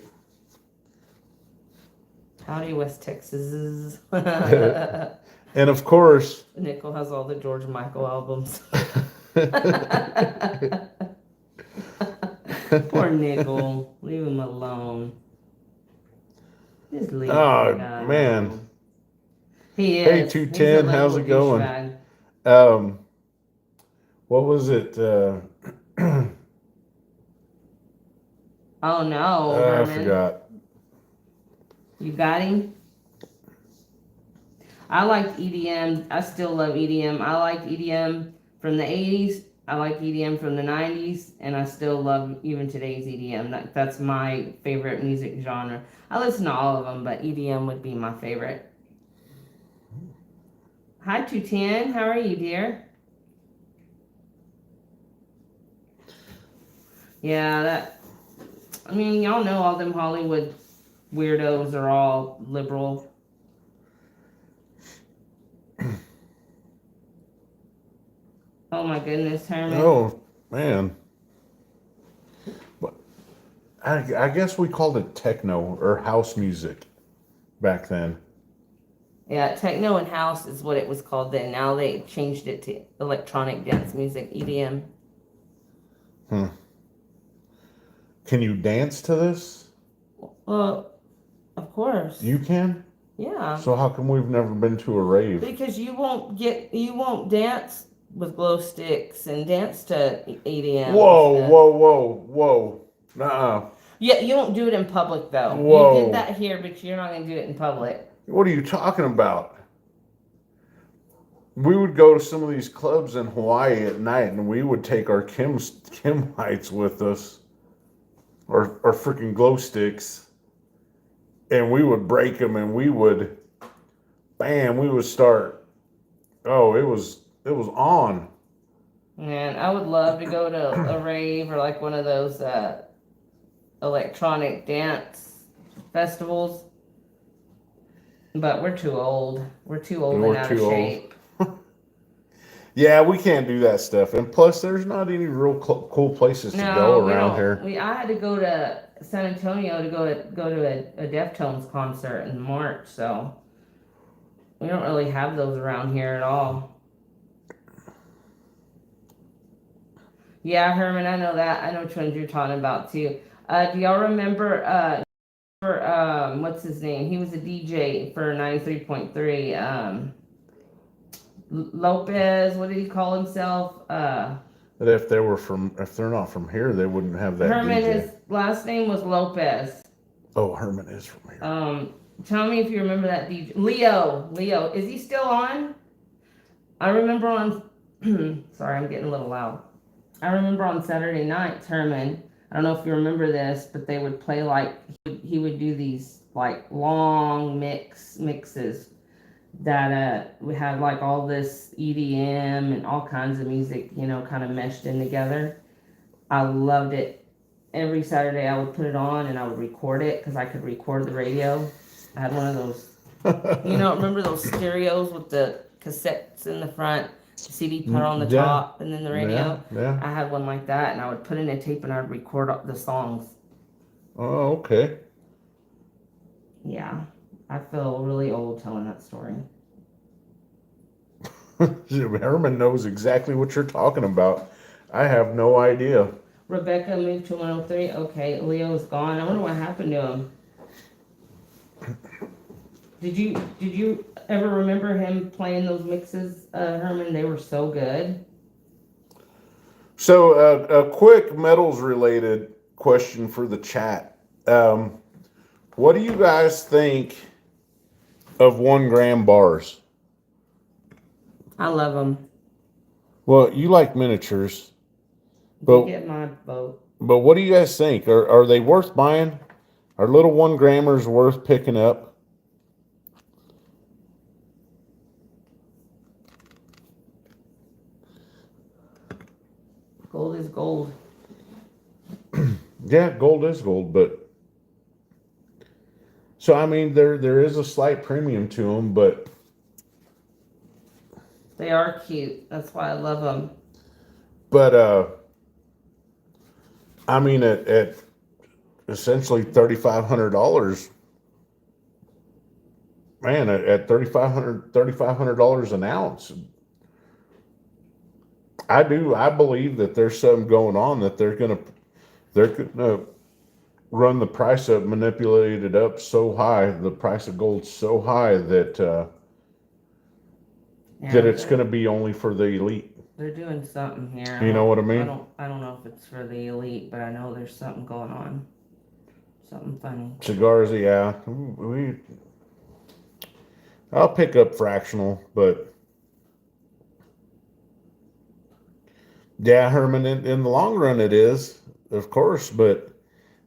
Howdy, West Texas. And of course, Nickel has all the George Michael albums. Poor Nickel. Leave him alone. Just leave Oh, the guy man. alone. He Hey, is. 210, He's a how's it going? douchebag. What was it? Oh no, I Herman. forgot. You got him? I liked EDM. I still love EDM. I liked EDM from the 80s. I like EDM from the 90s. And I still love even today's EDM. That's my favorite music genre. I listen to all of them, but EDM would be my favorite. Hi, 210. How are you, dear? Yeah, I mean, y'all know all them Hollywood weirdos are all liberal. Oh my goodness, Herman. Oh man. But I guess we called it techno or house music back then. Yeah, techno and house is what it was called then. Now they changed it to electronic dance music, EDM. Can you dance to this? Well, of course. You can? Yeah. So how come we've never been to a rave? Because you won't dance with glow sticks and dance to EDM. Whoa. Nuh-uh. Yeah, you don't do it in public though. Whoa. You did that here, but you're not gonna do it in public. What are you talking about? We would go to some of these clubs in Hawaii at night and we would take our Kim lights with us. Or freaking glow sticks. And we would break them and we would start. Oh, it was on. Man, I would love to go to a rave or like one of those electronic dance festivals. But we're too old. We're too old and out of shape. Yeah, we can't do that stuff. And plus, there's not any real cool places to go around here. I had to go to San Antonio to go to a Deftones concert in March, so we don't really have those around here at all. Yeah, Herman, I know that. I know which ones you're talking about too. Do y'all remember what's his name? He was a DJ for 93.3. Lopez, what did he call himself? That if they're not from here, they wouldn't have that Herman, DJ. his last name was Lopez. Oh, Herman is from here. Tell me if you remember that DJ. Leo, is he still on? I remember on, sorry, I'm getting a little loud. I remember on Saturday nights, Herman, I don't know if you remember this, but they would play like, he would do these like long mixes that we had like all this EDM and all kinds of music, kind of meshed in together. I loved it. Every Saturday I would put it on and I would record it because I could record the radio. I had one of those, remember those stereos with the cassettes in the front, the CD player on the Yeah. top, and then the radio? Yeah. I had one like that, and I would put in a tape and I'd record the songs. Oh, okay. Yeah, I feel really old telling that story. Herman knows exactly what you're talking about. I have no idea. Rebecca moved to 103. Okay, Leo's gone. I wonder what happened to him. Did you ever remember him playing those mixes, Herman? They were so good. So, a quick metals related question for the chat. What do you guys think of 1 gram bars? I love them. Well, you like miniatures, You but get my vote. what do you guys think? Are they worth buying? Are little 1 grammers worth picking up? Gold is gold. Yeah, gold is gold, but so I mean there is a slight premium to them, but They are cute. That's why I love them. I mean at essentially $3,500, man, at $3,500 an ounce. I believe that there's something going on that they're gonna run the price up, manipulate it up so high, the price of gold so high that Yeah, it's gonna be only for the elite. they're doing something here. You know what I mean? I don't know if it's for the elite, but I know there's something going on. Something funny. Cigars, yeah. I'll pick up fractional, but yeah, Herman, in the long run it is, of course, but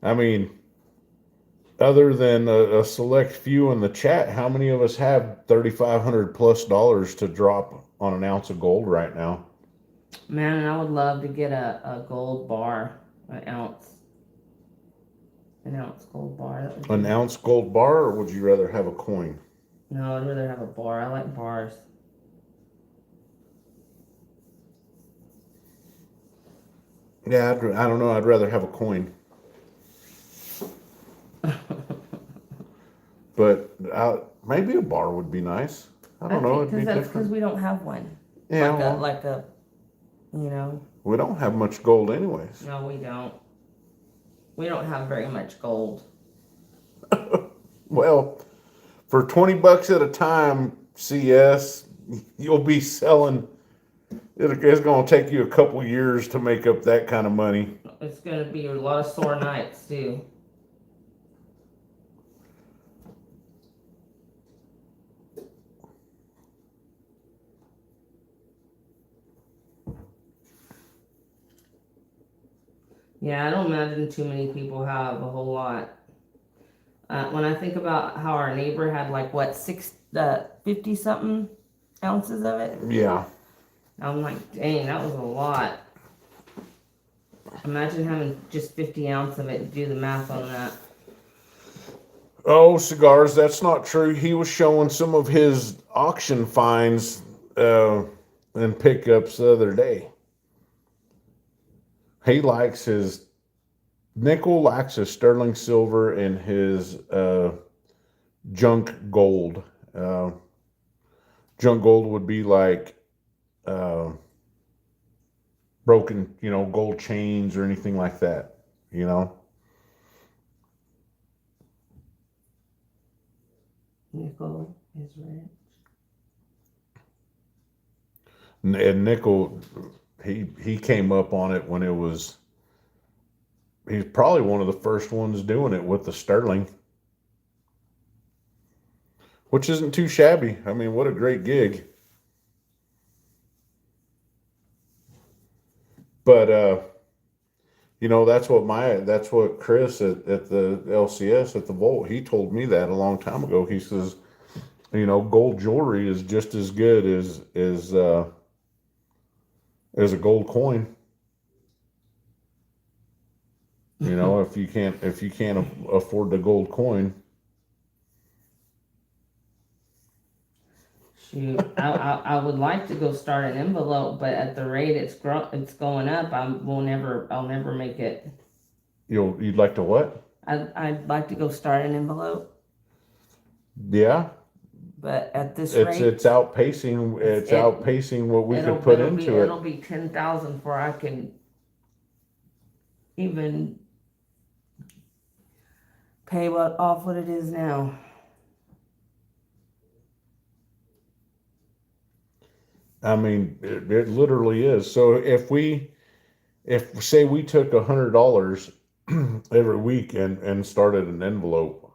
I mean, other than a select few in the chat, how many of us have $3,500+ to drop on an ounce of gold right now? Man, and I would love to get a gold bar, an ounce gold bar. That would An be- ounce gold bar, or would you rather have a coin? No, I'd rather have a bar. I like bars. Yeah, I don't know. I'd rather have a coin. But maybe a bar would be nice. I don't know. It'd be That's because different. we don't have one. Yeah, Like well, a, we don't have much gold anyways. no, we don't. We don't have very much gold. Well, for $20 at a time, CS, you'll be selling. It's going to take you a couple years to make up that kind of money. It's gonna be a lot of sore nights too. Yeah, I don't imagine too many people have a whole lot. When I think about how our neighbor had like what 50 something ounces of it, Yeah. I'm like, dang, that was a lot. Imagine having just 50 ounce of it. Do the math on that. Oh, cigars, that's not true. He was showing some of his auction finds and pickups the other day. He likes his nickel, likes his sterling silver, and his junk gold. Junk gold would be like broken, gold chains or anything like that, Nickel is rich. And Nickel, he came up on it when it was. He's probably one of the first ones doing it with the Sterling, which isn't too shabby. I mean, what a great gig. But that's what Chris at the LCS at the Volt, he told me that a long time ago. He says, gold jewelry is just as good as a gold coin. If you can't afford the gold coin. Shoot, I would like to go start an envelope, but at the rate it's going up, I'll never make it. You'd like to what? I'd like to go start an envelope, Yeah, but at this it's rate, it's outpacing It's- outpacing what we could put into it. It'll be 10,000 before I can even pay off what it is now. I mean, it literally is. So if say we took $100 every week and started an envelope,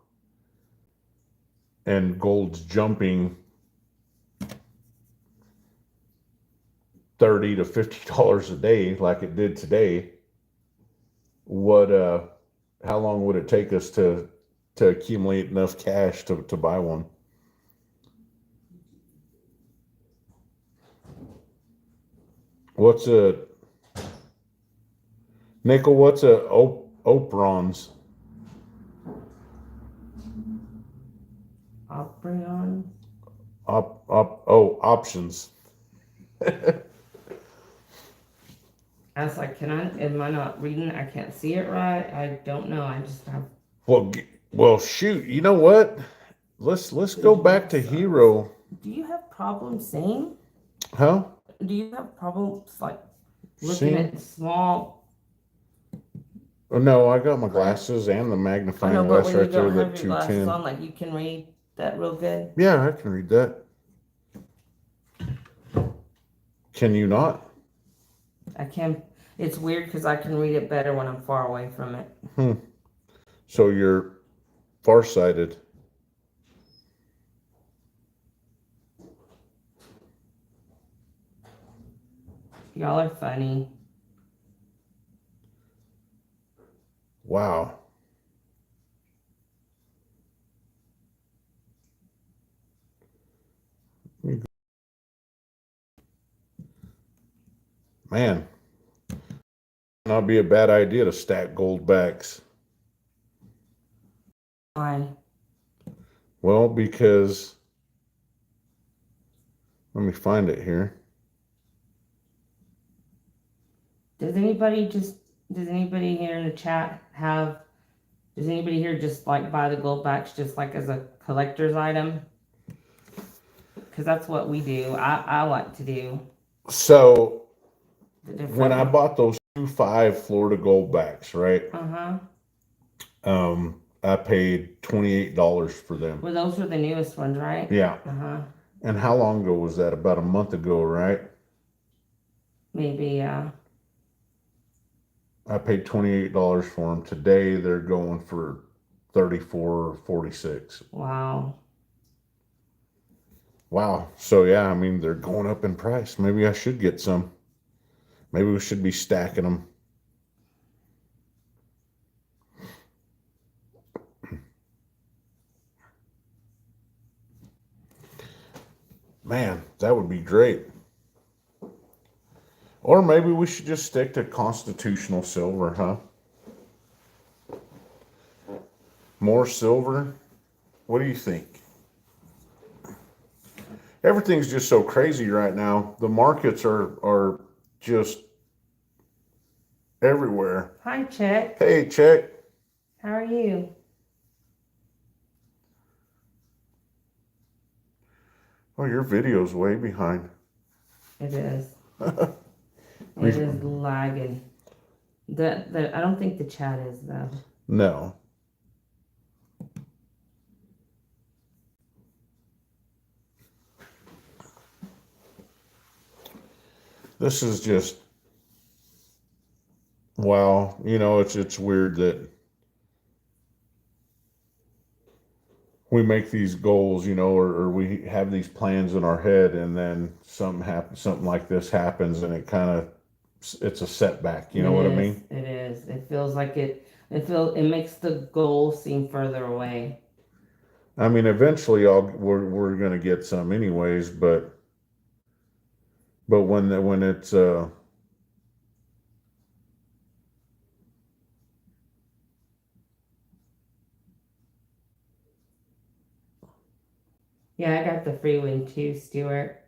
and gold's jumping $30 to $50 a day like it did today, how long would it take us to accumulate enough cash to buy one? What's a nickel? What's a Operons? Operion. Options. I was like, am I not reading? I can't see it right. I don't know. I just have. Well, shoot. You know what? Let's go back to Hero. Do you have problems seeing? Huh? Do you have problems like looking Seeing? at small? Oh, no, I got my glasses and the I magnifying know, but glass when you right there, don't the have your glasses 210. on, like you can read that real good. Yeah, I can read that. Can you not? I can. It's weird because I can read it better when I'm far away from it. So you're farsighted. Y'all are funny. Wow. Man, not be a bad idea to stack gold backs. Why? Well, because let me find it here. Does anybody here in the chat does anybody here just like buy the gold backs just like as a collector's item? Because that's what we do. I like to do. So The different when I bought those 2.5 Florida gold backs, right? I paid $28 for them. Well, those were the newest ones, right? Yeah. And how long ago was that? About a month ago, right? Maybe, yeah. I paid $28 for them. Today they're going for $34 or $46. Wow. Wow. So yeah, I mean they're going up in price. Maybe I should get some. Maybe we should be stacking them. Man, that would be great. Or maybe we should just stick to constitutional silver, huh? More silver? What do you think? Everything's just so crazy right now. The markets are just everywhere. Hi, Chet. Hey, Check. How are you? Oh, your video's way behind. It is. It is lagging. I don't think the chat is though. No. This is just, wow. It's weird that we make these goals, or we have these plans in our head, and then something like this happens, and it's a setback. You know what I mean? It is. It feels like it makes the goal seem further away. I mean, eventually, we're gonna get some anyways, but when it's Yeah, I got the free win too, Stuart.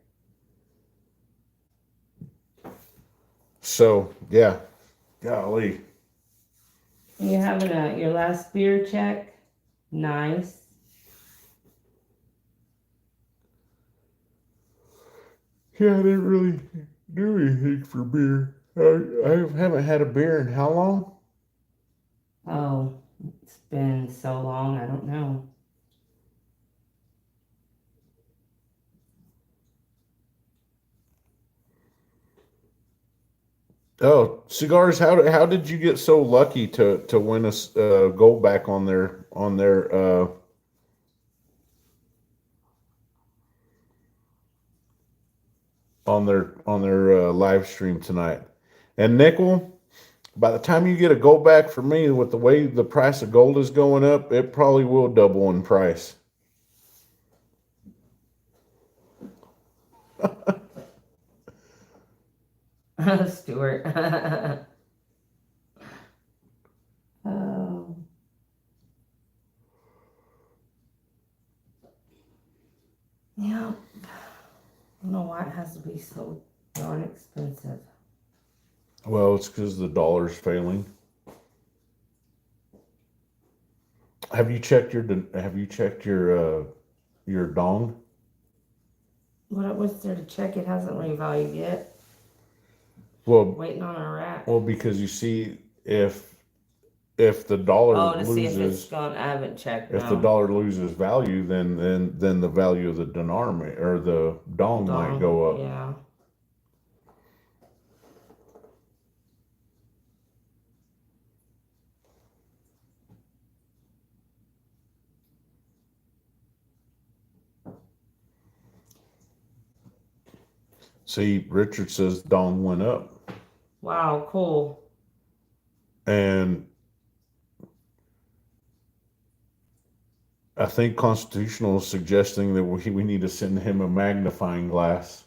so yeah, golly. You having your last beer check? Nice. Yeah, I didn't really do anything for beer. I haven't had a beer in how long? Oh, it's been so long, I don't know. Oh, cigars. How did you get so lucky to win a gold back on their live stream tonight? And nickel, by the time you get a gold back for me, with the way the price of gold is going up, it probably will double in price. Stuart. Oh. Yeah. I don't know why it has to be so darn expensive. Well, it's because the dollar's failing. Have you checked your dong? What was there to check? It hasn't revalued yet. Well, Waiting on a rack. because you see, if the dollar Oh, to see if it's loses, gone. I haven't checked. if the No. dollar loses value, then the value of the dinar or the dong might go up. Yeah. See, Richard says dong went up, Wow. Cool. and I think Constitutional is suggesting that we need to send him a magnifying glass.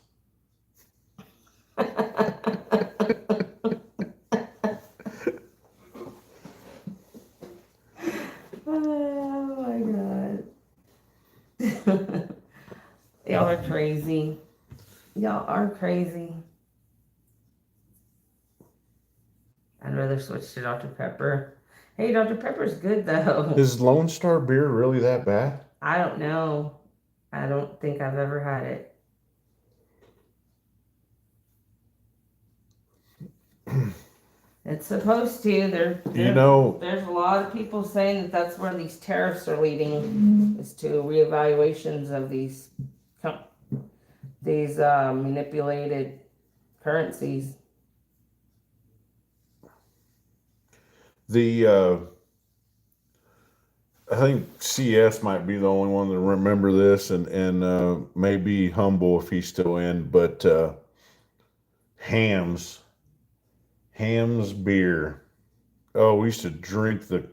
Oh my god. Y'all are crazy. Y'all are crazy. I'd rather switch to Dr. Pepper. Hey, Dr. Pepper's good though. Is Lone Star beer really that bad? I don't know. I don't think I've ever had it. It's supposed to. There's a lot of people saying that that's where these tariffs are leading, is to reevaluations of these manipulated currencies. I think CS might be the only one to remember this, and may be humble if he's still in, but Hams beer. Oh, we used to drink in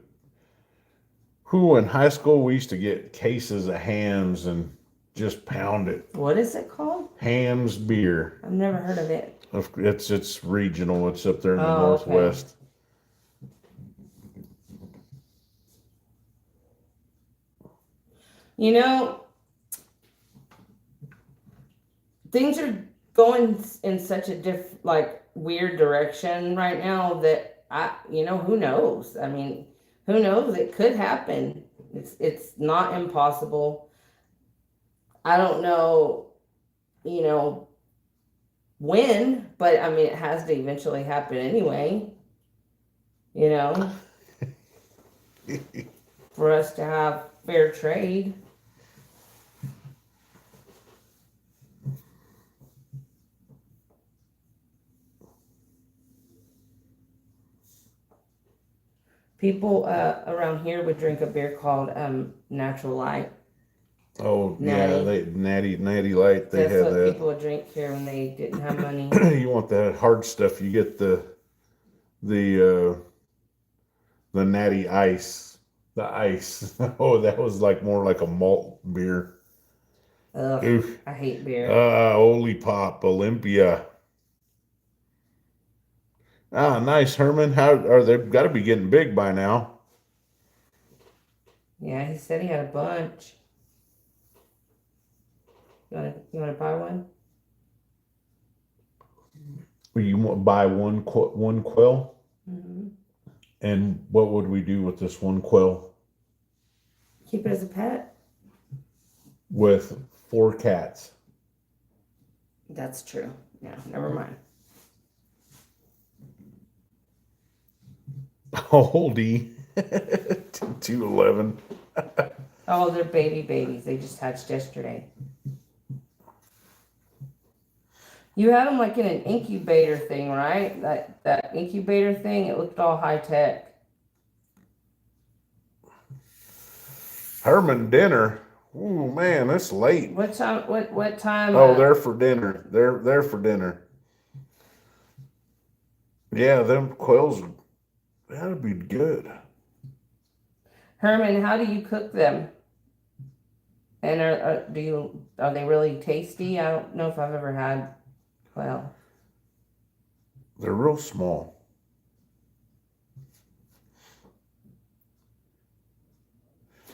high school we used to get cases of Hams and just pound it. What is it called? Hams beer. I've never heard of it. It's regional. It's up there in the Oh, okay. Northwest. You know, things are going in such a weird direction right now that who knows? I mean, who knows? It could happen. It's not impossible. I don't know, when, but I mean, it has to eventually happen anyway. For us to have fair trade. People around here would drink a beer called Natural Light. Oh yeah, Natty. they natty light. They That's had what that. people would drink here when they didn't have money. You want that hard stuff? You get the natty ice. The ice. Oh, that was like more like a malt beer. Ugh, Oof. I hate beer. Holy Pop, Olympia. Ah, nice, Herman. How are they? Got to be getting big by now. Yeah, he said he had a bunch. You wanna buy one? You want buy one quill, Mm-hmm. and what would we do with this one quill? Keep it as a pet. With 4 cats. That's true. Yeah, never mind. Oldie. 211. Oh, they're babies. They just hatched yesterday. You had them like in an incubator thing, right? That incubator thing. It looked all high tech. Herman dinner. Ooh man, it's late. What time? What time? Oh, they're for dinner. They're for dinner. Yeah, them quills. That'd be good. Herman, how do you cook them? And are they really tasty? I don't know if I've ever had. Well, They're real small.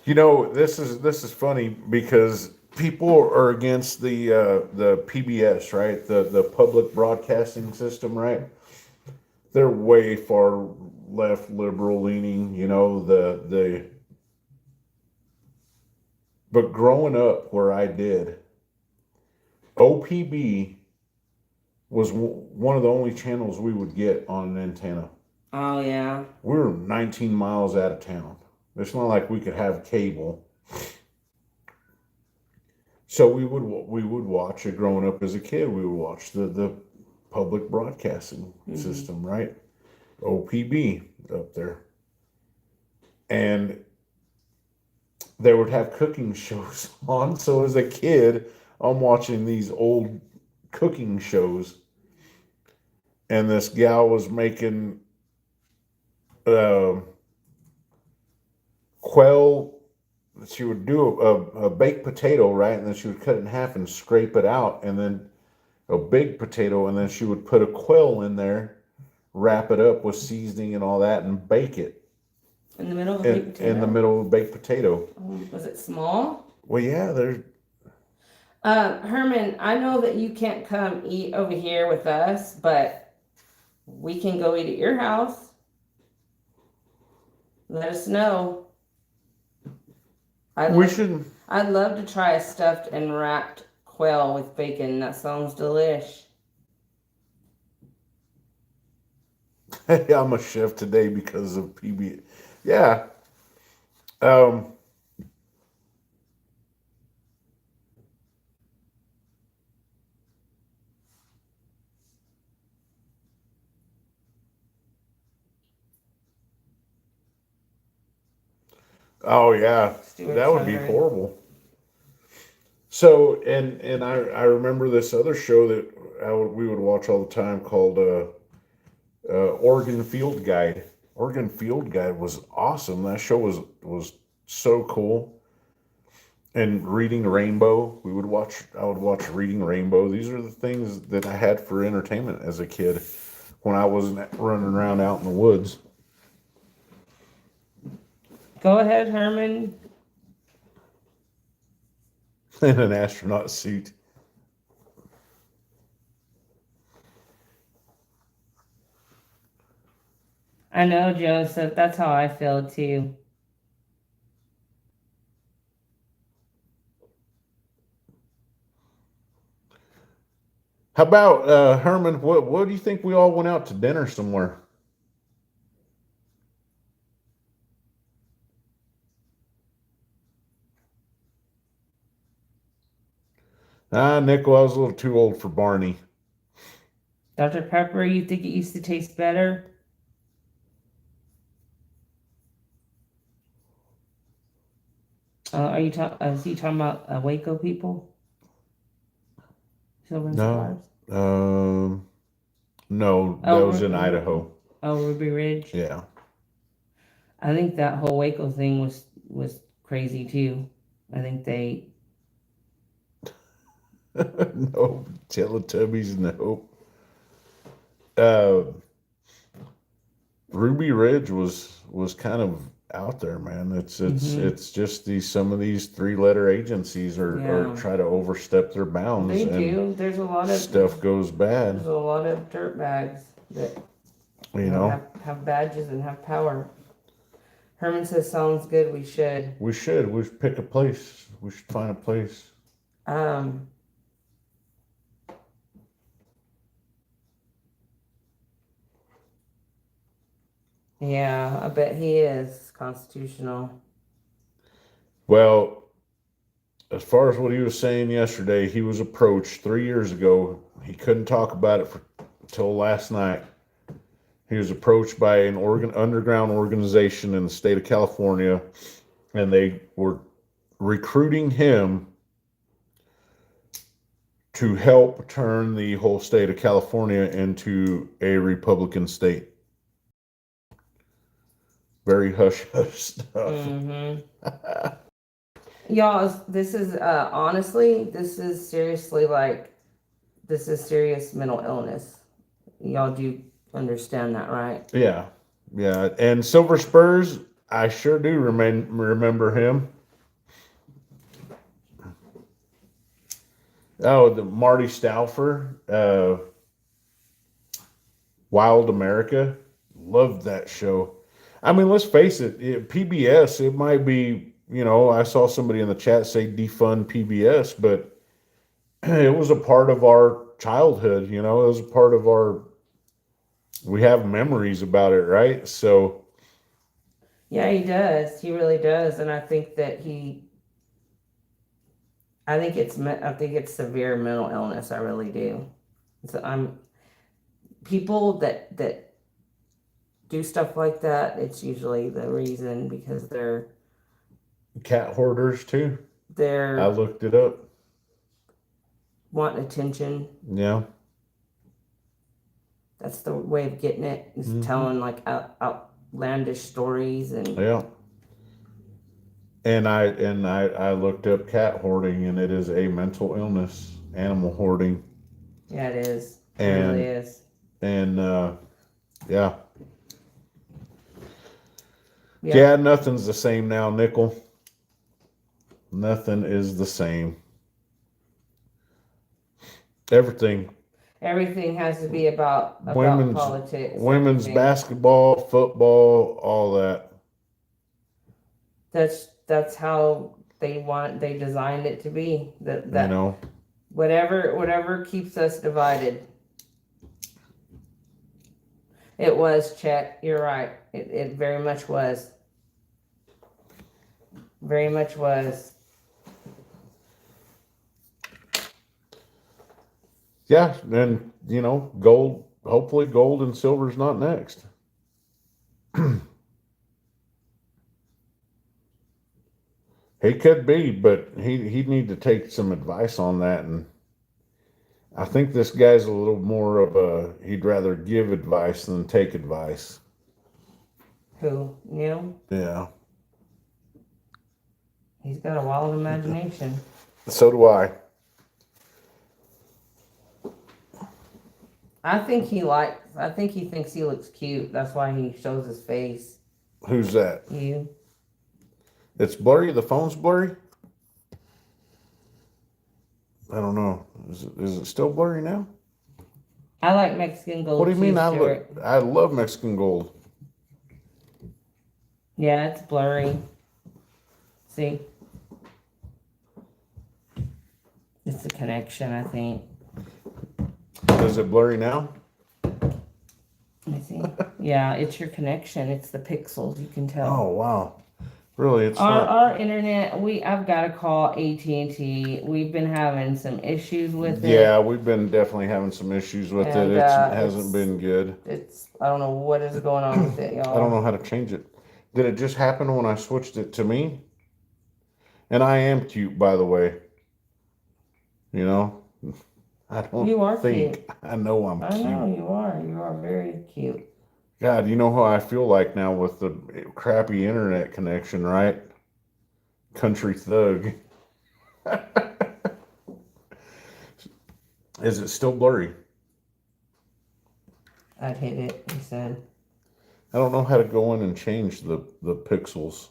You know, this is funny because people are against the PBS, right? The public broadcasting system, right? They're way far left liberal leaning, you know, the but growing up where I did, OPB was one of the only channels we would get on an antenna. oh yeah. We were 19 miles out of town. It's not like we could have cable. So we would watch it growing up as a kid. We would watch the public broadcasting system, right? OPB up there. And they would have cooking shows on. So as a kid, I'm watching these old cooking shows. And this gal was making quail. She would do a baked potato, right? And then she would cut it in half and scrape it out. And then a big potato. And then she would put a quail in there, wrap it up with seasoning and all that, and bake it. In the middle of a baked potato? In the middle of a baked potato. Was it small? Well, yeah, they're. Herman, I know that you can't come eat over here with us, but we can go eat at your house. Let us know. I'd love to try a stuffed and wrapped quail with bacon. That sounds delish. I'm a chef today because of PB. Yeah. Oh yeah, Stuart's that would be hungry. horrible. So and I remember this other show that we would watch all the time called Oregon Field Guide. Oregon Field Guide was awesome. That show was so cool. And Reading Rainbow, I would watch Reading Rainbow. These are the things that I had for entertainment as a kid when I wasn't running around out in the woods. Go ahead, Herman. In an astronaut suit. I know, Joseph. That's how I feel too. How about Herman? What do you think we all went out to dinner somewhere? Nickel, I was a little too old for Barney. Dr. Pepper, you think it used to taste better? Are you talking? Is he talking about Waco people? Silver and No. Stars? No, that Oh, was in Idaho. Oh, Ruby Ridge. Yeah. I think that whole Waco thing was crazy too. I think they. No, Teletubbies, no. Uh, Ruby Ridge was kind of out there, man. Mhm. It's just some of these 3-letter agencies are Yeah. try to overstep their bounds They and do. There's a lot of stuff goes bad. There's a lot of dirt bags that You know, have badges and have power. Herman says sounds good. We should. we should pick a place. We should find a place. Um. Yeah, I bet he is constitutional. Well, as far as what he was saying yesterday, he was approached 3 years ago. He couldn't talk about it until last night. He was approached by an underground organization in the state of California, and they were recruiting him to help turn the whole state of California into a Republican state. Very hush hush stuff. Mm-hmm. Y'all, this is honestly, this is seriously this is serious mental illness. Y'all do understand that, right? Yeah, yeah. And Silver Spurs, I sure do remember him. Oh, the Marty Stauffer, Wild America. Loved that show. I mean, let's face it, PBS, it might be, I saw somebody in the chat say defund PBS, but it was a part of our childhood, it was a part of we have memories about it, right? So. Yeah, he does. He really does. And I think it's severe mental illness. I really do. So people that do stuff like that, it's usually the reason because they're cat hoarders too. I looked it up. Wanting attention. Yeah. That's the way of getting it, is telling outlandish stories and. Yeah. And I looked up cat hoarding, and it is a mental illness, animal hoarding. Yeah, it is. It And, really is. And yeah. Yeah, nothing's the same now, Nickel. Nothing is the same. Everything has to be about politics. Women's basketball, football, all that. That's how they designed it to be. That whatever keeps us divided. It was, Chet. You're right. It very much was. Very much was. Yeah, and gold. Hopefully, gold and silver's not next. He could be, but he'd need to take some advice on that. And I think this guy's a little more of he'd rather give advice than take advice. Who? Neil? Yeah. He's got a wild imagination. So do I. I think he thinks he looks cute. That's why he shows his face. Who's that? You. It's blurry. The phone's blurry. I don't know. Is it still blurry now? I like Mexican gold. What do you mean? Stuart. I love Mexican gold. Yeah, it's blurry. See? It's the connection, I think. Is it blurry now? Let me see. Yeah, it's your connection. It's the pixels. You can tell. Oh wow! Really, it's our internet. I've got to call AT&T. We've been having some issues with it. Yeah, we've been definitely having some issues with it. It hasn't been good. I don't know what is going on with it, y'all. I don't know how to change it. Did it just happen when I switched it to me? And I am cute, by the way. You know, I don't You are think I know I'm I cute. know you are. You are very cute. God, you know how I feel like now with the crappy internet connection, right? Country thug. Is it still blurry? I'd hit it, he said. I don't know how to go in and change the pixels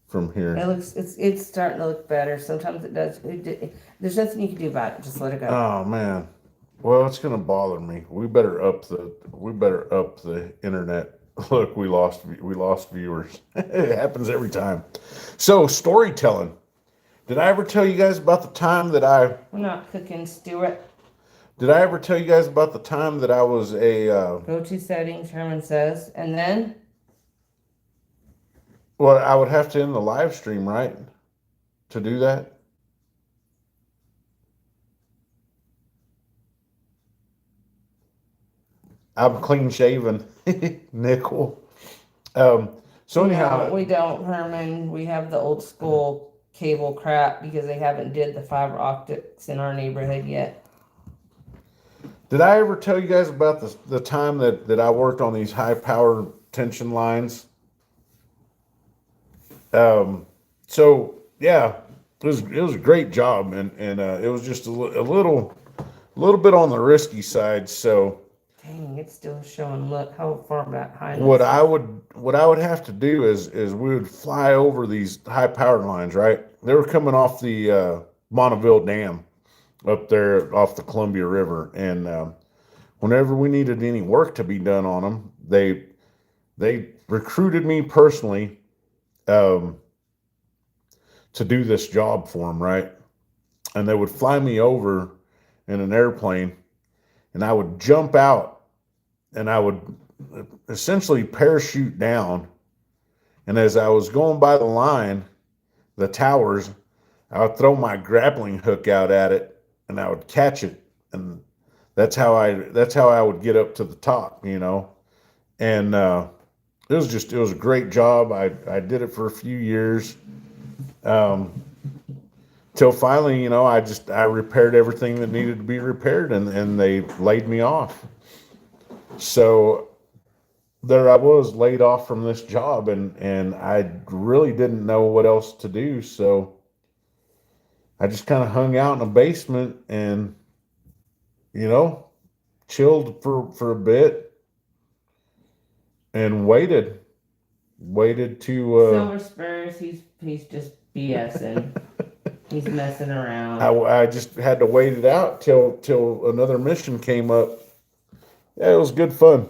from It here. looks it's starting to look better. Sometimes it does. There's nothing you can do about it. Just let it go. Oh man. Well, it's gonna bother me. We better up the internet. Look, we lost viewers. It happens every time. So storytelling. Did I ever tell you guys about the time that We're not cooking, Stuart. did I ever tell you guys about the time that I was a Go to settings, Herman says, and then well, I would have to end the live stream, right? To do that? I'm clean shaven. Nickel. So anyhow, no, we don't, Herman. We have the old school cable crap because they haven't did the fiber optics in our neighborhood yet. did I ever tell you guys about the time that I worked on these high power tension lines? So yeah, it was a great job, and it was just a little bit on the risky side. So Dang, it's still showing. Look how far behind. what I would have to do is we would fly over these high power lines, right? They were coming off the Monteville Dam up there off the Columbia River, and whenever we needed any work to be done on them, they recruited me personally to do this job for them, right? And they would fly me over in an airplane, and I would jump out, and I would essentially parachute down. And as I was going by the line, the towers, I would throw my grappling hook out at it, and I would catch it, and that's how I would get up to the top, you know. And it was a great job. I did it for a few years, till finally, you know, I repaired everything that needed to be repaired, and they laid me off. So there I was, laid off from this job, and I really didn't know what else to do. So I just kind of hung out in a basement and, you know, chilled for a bit and waited to Silver Spurs, he's just BSing. He's messing around. I just had to wait it out till another mission came up. Yeah, it was good fun.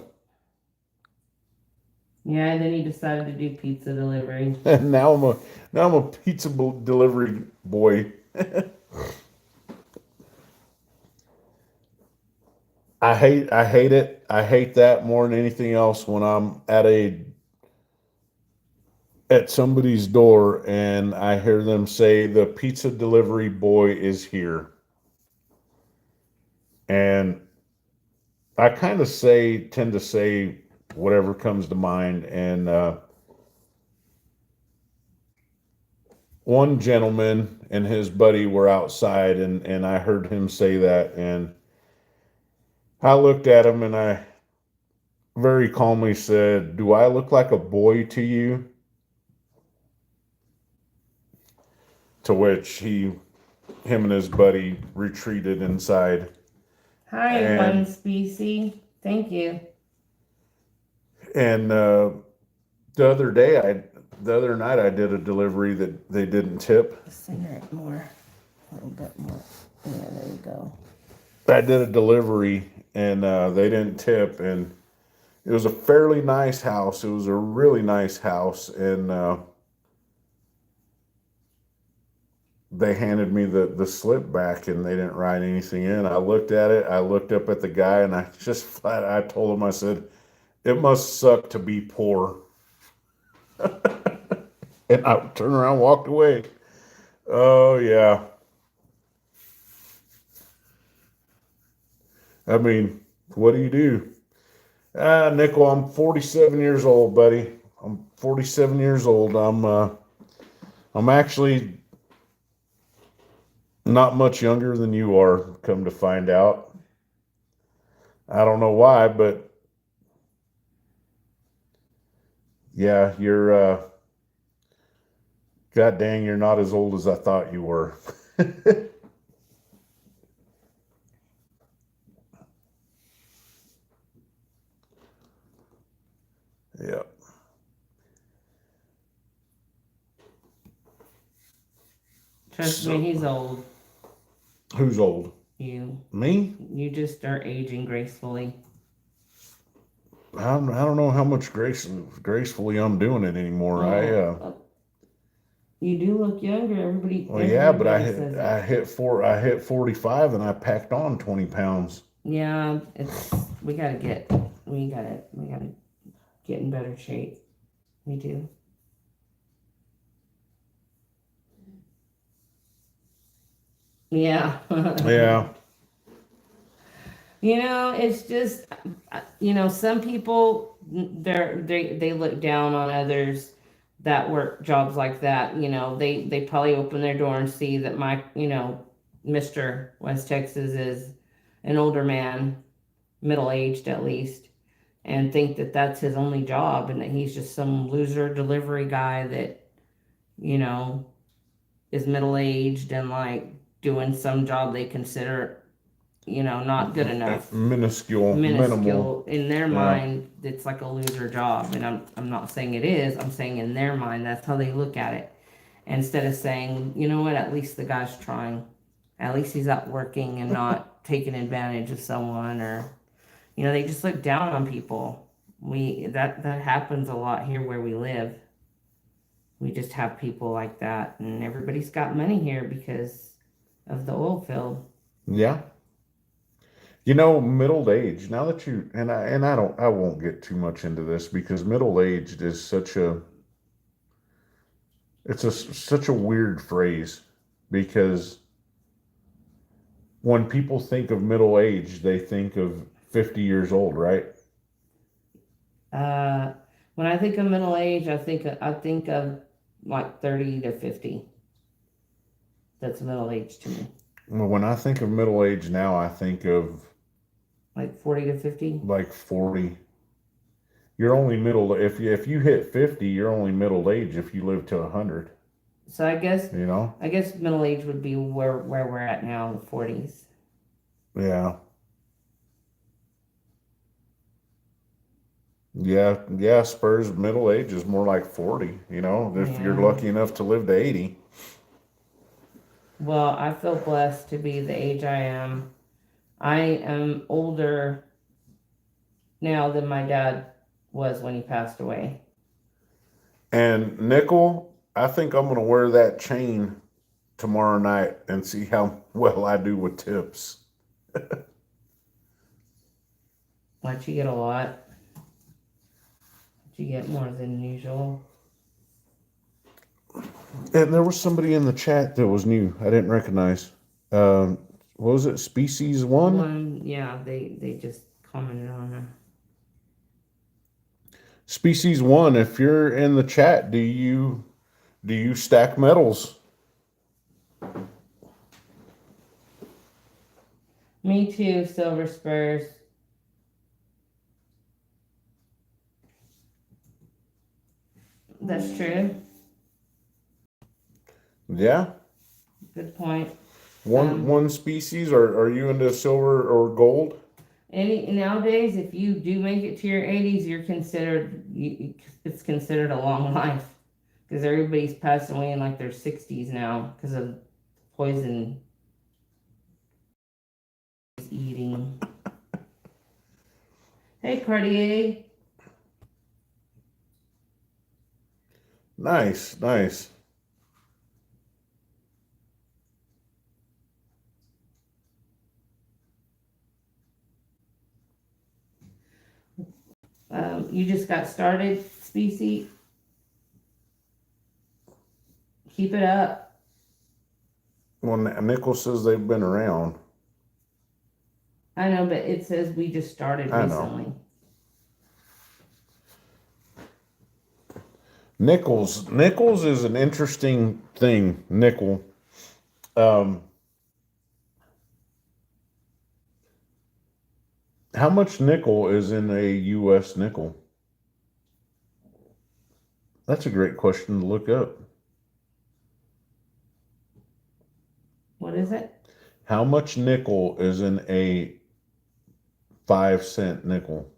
Yeah, and then he decided to do pizza delivery. And now I'm a pizza delivery boy. I hate it. I hate that more than anything else when I'm at somebody's door and I hear them say the pizza delivery boy is here. And I kind of tend to say whatever comes to mind. And one gentleman and his buddy were outside, and I heard him say that, and I looked at him and I very calmly said, "Do I look like a boy to you?" To which him and his buddy retreated inside. Hi, And- one species. Thank you. And the other night I did a delivery that they didn't tip. Singer it more. A little bit more. Yeah, there we go. I did a delivery and they didn't tip, and it was a fairly nice house. It was a really nice house, and they handed me the slip back, and they didn't write anything in. I looked at it. I looked up at the guy, and I told him, I said, "It must suck to be poor." And I turned around and walked away. Oh, yeah. I mean, what do you do? Nickel, I'm 47 years old, buddy. I'm 47 years old. I'm actually not much younger than you are, come to find out. I don't know why, but yeah, god dang, you're not as old as I thought you were. Yeah. Trust So- me, he's old. Who's old? You. Me? You just are aging gracefully. I don't know how much gracefully I'm doing it anymore. You do look younger. Everybody. Well, yeah, but everybody says it. I hit 45 and I packed on 20 pounds. Yeah, we gotta get in better shape. We do. Yeah. Yeah. You know, it's just, some people, they look down on others that work jobs like that. They probably open their door and see that Mr. West Texas is an older man, middle aged at least, and think that that's his only job and that he's just some loser delivery guy that, is middle aged and like doing some job they consider not good enough. Minuscule, minimal. Minuscule. In their Yeah. mind, it's like a loser job. And I'm not saying it is. I'm saying in their mind, that's how they look at it. Instead of saying, you know what, at least the guy's trying. At least he's out working and not taking advantage of someone, or, they just look down on people. That happens a lot here where we live. We just have people like that, and everybody's got money here because of the oil field. Yeah. Middle age. Now that you I won't get too much into this because middle aged is such a weird phrase because when people think of middle age, they think of 50 years old, right? When I think of middle age, I think of like 30 to 50. That's middle age to me. Well, when I think of middle age now, I think of Like 40 to 50. like 40. You're only middle if you hit 50, you're only middle age if you live to 100. So I guess You know? middle age would be where we're at now, the 40s. Yeah. Yeah, Spurs middle age is more like 40, if you're Yeah. lucky enough to live to 80. Well, I feel blessed to be the age I am. I am older now than my dad was when he passed away. And Nickel, I think I'm going to wear that chain tomorrow night and see how well I do with tips. Why'd you get a lot? Did you get more than usual? And there was somebody in the chat that was new. I didn't recognize. What was it? Species one? Yeah, they just commented on her. Species one. If you're in the chat, do you stack metals? Me too, Silver Spurs. That's true. Yeah. Good point. One species. Are you into silver or gold? Nowadays, if you do make it to your 80s, it's considered a long life because everybody's passing away in like their 60s now because of poison eating. Hey, Cartier. Nice. You just got started, Species. Keep it up. Well, Nickel says they've been around. I know, but it says we just started I know. recently. Nickels is an interesting thing. Nickel. Um, how much nickel is in a U.S. nickel? That's a great question to look up. What is it? How much nickel is in a 5-cent nickel?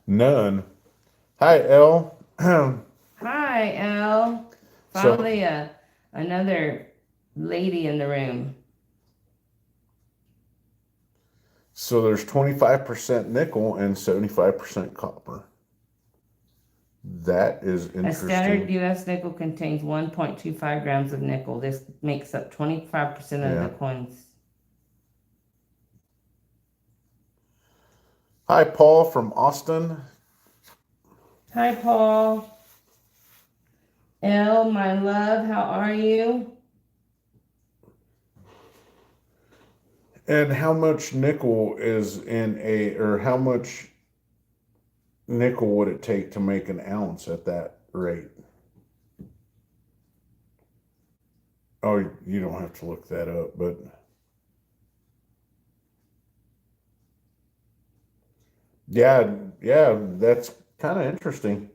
None. Hi, Elle. Hi, Elle. So, Finally, another lady in the room. so there's 25% nickel and 75% copper. That is A standard interesting. U.S. nickel contains 1.25 grams of nickel. This makes up 25% of Yeah. the coins. Hi, Paul from Austin. Hi, Paul. Elle, my love, how are you? And how much nickel is in or how much nickel would it take to make an ounce at that rate? Oh, you don't have to look that up, but yeah, that's kind of interesting.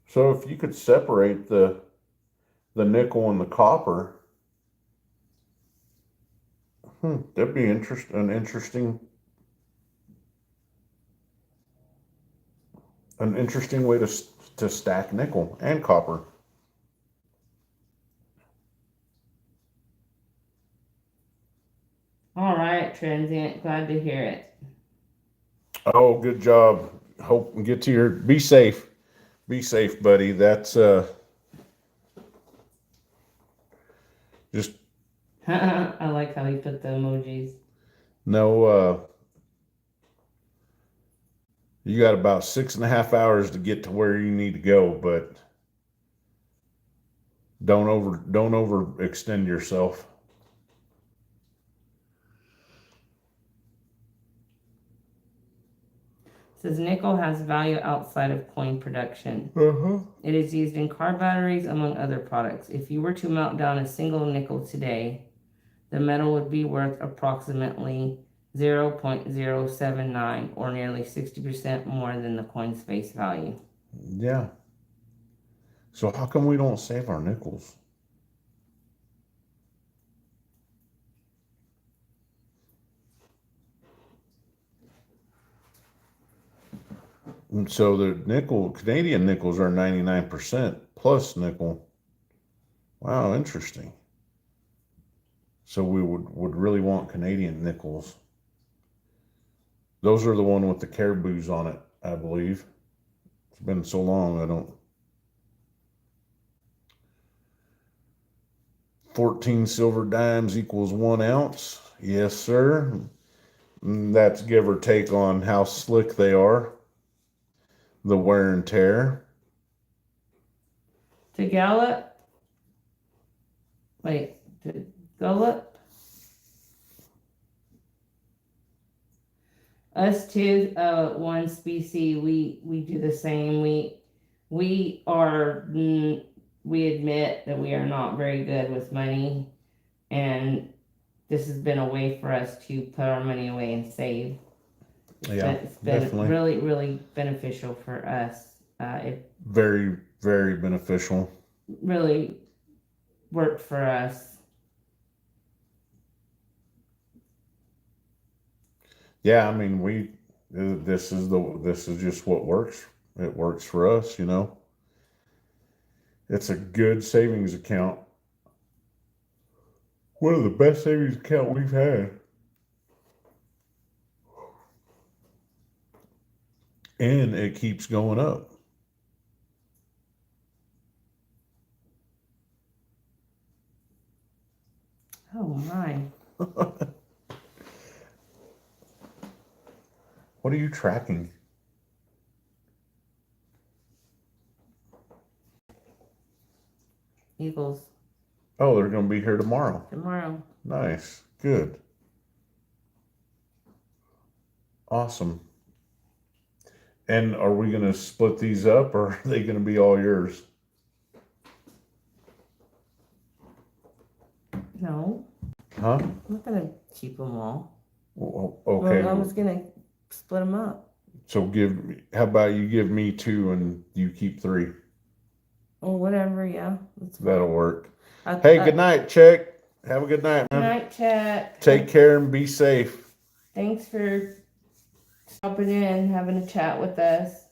So if you could separate the nickel and the copper, that'd be an interesting way to stack nickel and copper. All right, transient. Glad to hear it. Oh, good job. Hope and get to your be safe. Be safe, buddy. That's just I like how you put the emojis. no you got about 6.5 hours to get to where you need to go, but don't overextend yourself. Says nickel has value outside of coin production. Uh-huh. It is used in car batteries, among other products. If you were to melt down a single nickel today, the metal would be worth approximately 0.079 or nearly 60% more than the coin's face value. Yeah. So how come we don't save our nickels? And so the Canadian nickels are 99% plus nickel. Wow, interesting. So we would really want Canadian nickels. Those are the one with the caribous on it, I believe. It's been so long, I don't. 14 silver dimes equals 1 ounce. Yes, sir. That's give or take on how slick they are. The wear and tear. To gallop, to gallop. Us too, one species, we do the same. We are, we admit that we are not very good with money, and this has been a way for us to put our money away and save. It's been definitely. really, really beneficial for us. It Very, very beneficial. really worked for us. Yeah, I mean, this is just what works. It works for us, you know. It's a good savings account. One of the best savings account we've had. And it keeps going up. Oh my. What are you tracking? Eagles. Oh, they're gonna be here tomorrow. tomorrow. Nice. Good. Awesome. And are we gonna split these up or are they gonna be all yours? No, Huh? I'm not gonna keep them all. Okay. Well, I was gonna split them up. So how about you give me 2 and you keep 3? Or whatever, yeah. That's fine. That'll work. I- Hey, I- good night, Chick. Have a good night, Good man. night, chat. Take care and be safe. Thanks for stopping in, having a chat with us.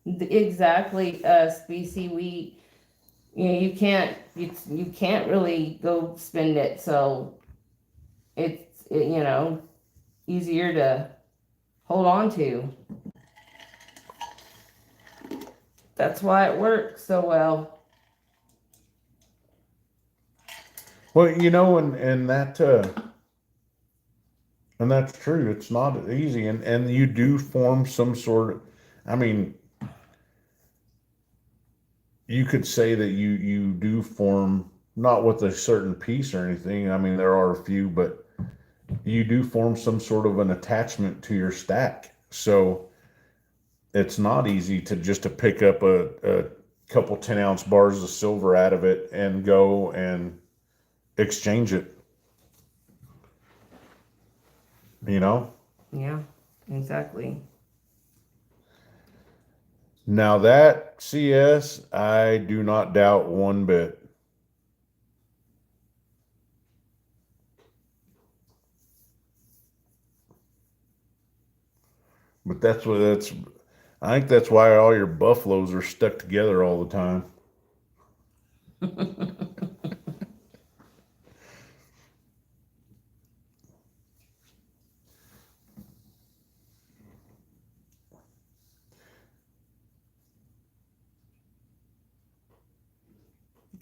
Exactly, Specie. You can't really go spend it, so it's easier to hold on to. That's why it works so well. Well, and that's true. It's not easy, and you do form some sort of. I mean, you could say that you do form not with a certain piece or anything. I mean, there are a few, but you do form some sort of an attachment to your stack. So it's not easy to pick up a couple 10-ounce bars of silver out of it and go and exchange it. You know? Yeah, exactly. Now that CS, I do not doubt one bit. But I think that's why all your buffaloes are stuck together all the time.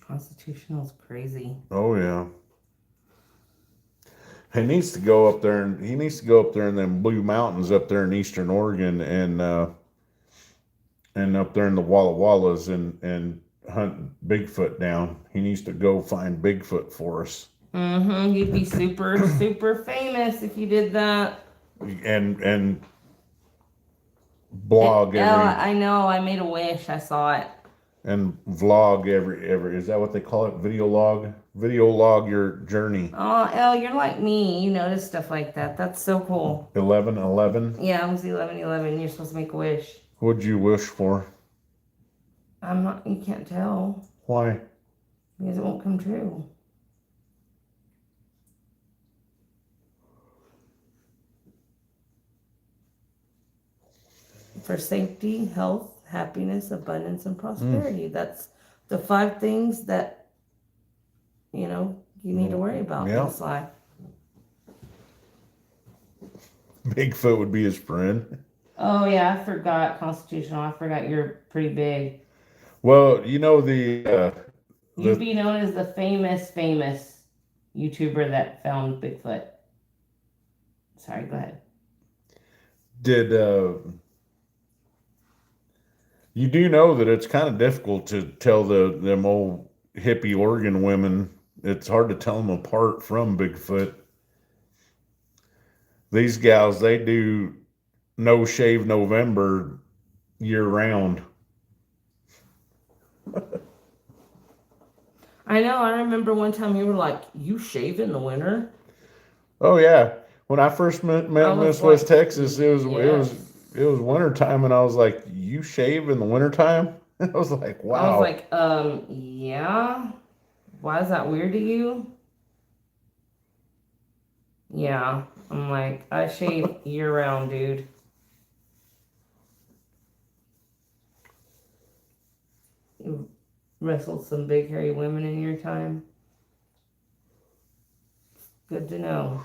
Constitutional's crazy. Oh yeah. He needs to go up there in them Blue Mountains up there in Eastern Oregon and up there in the Walla Wallas and hunt Bigfoot down. He needs to go find Bigfoot for us. Mm-hmm. You'd be super, super famous if you did that. And blog I know. I made a wish. I saw it. and vlog every is that what they call it? Video log your journey. Oh, Elle, you're like me. You notice stuff like that. That's so cool. 11/11. Yeah, it was 11/11. You're supposed to make a wish. What'd you wish for? I'm not. You can't tell Why? because it won't come true. For safety, health, happiness, abundance, and prosperity. That's the 5 things that you need to worry about in Yeah. this life. Bigfoot would be his friend. Oh yeah, I forgot Constitutional. I forgot you're pretty big. Well, you know the You'd be known as the famous YouTuber that found Bigfoot. Sorry, go ahead. did you do know that it's kind of difficult to tell them old hippie Oregon women. It's hard to tell them apart from Bigfoot. These gals, they do no shave November year round. I know. I remember one time you were like, "You shave in the winter?" Oh yeah. When I first met I was Miss West like, Texas, it was winter time, and I was like, "You shave in the winter time?" I was like, "Wow." I was like, yeah. Why is that weird to you? Yeah. I'm like, I shave year round, dude. You wrestled some big hairy women in your time. Good to know.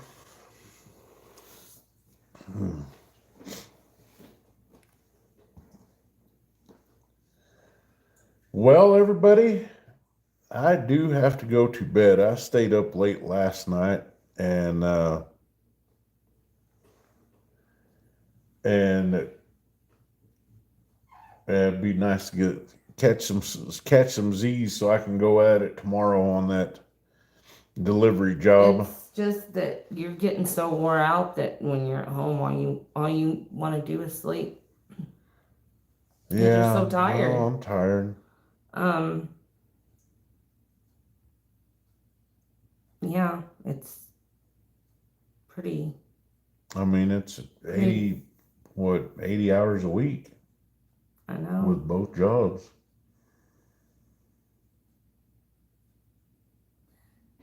Well, everybody, I do have to go to bed. I stayed up late last night, and it'd be nice to catch some Z's so I can go at it tomorrow on that delivery job. It's just that you're getting so wore out that when you're at home, all you want to do is sleep. Yeah, you're so tired. oh, I'm tired. Yeah, it's pretty. I mean, it's 80 hours a week I know. with both jobs.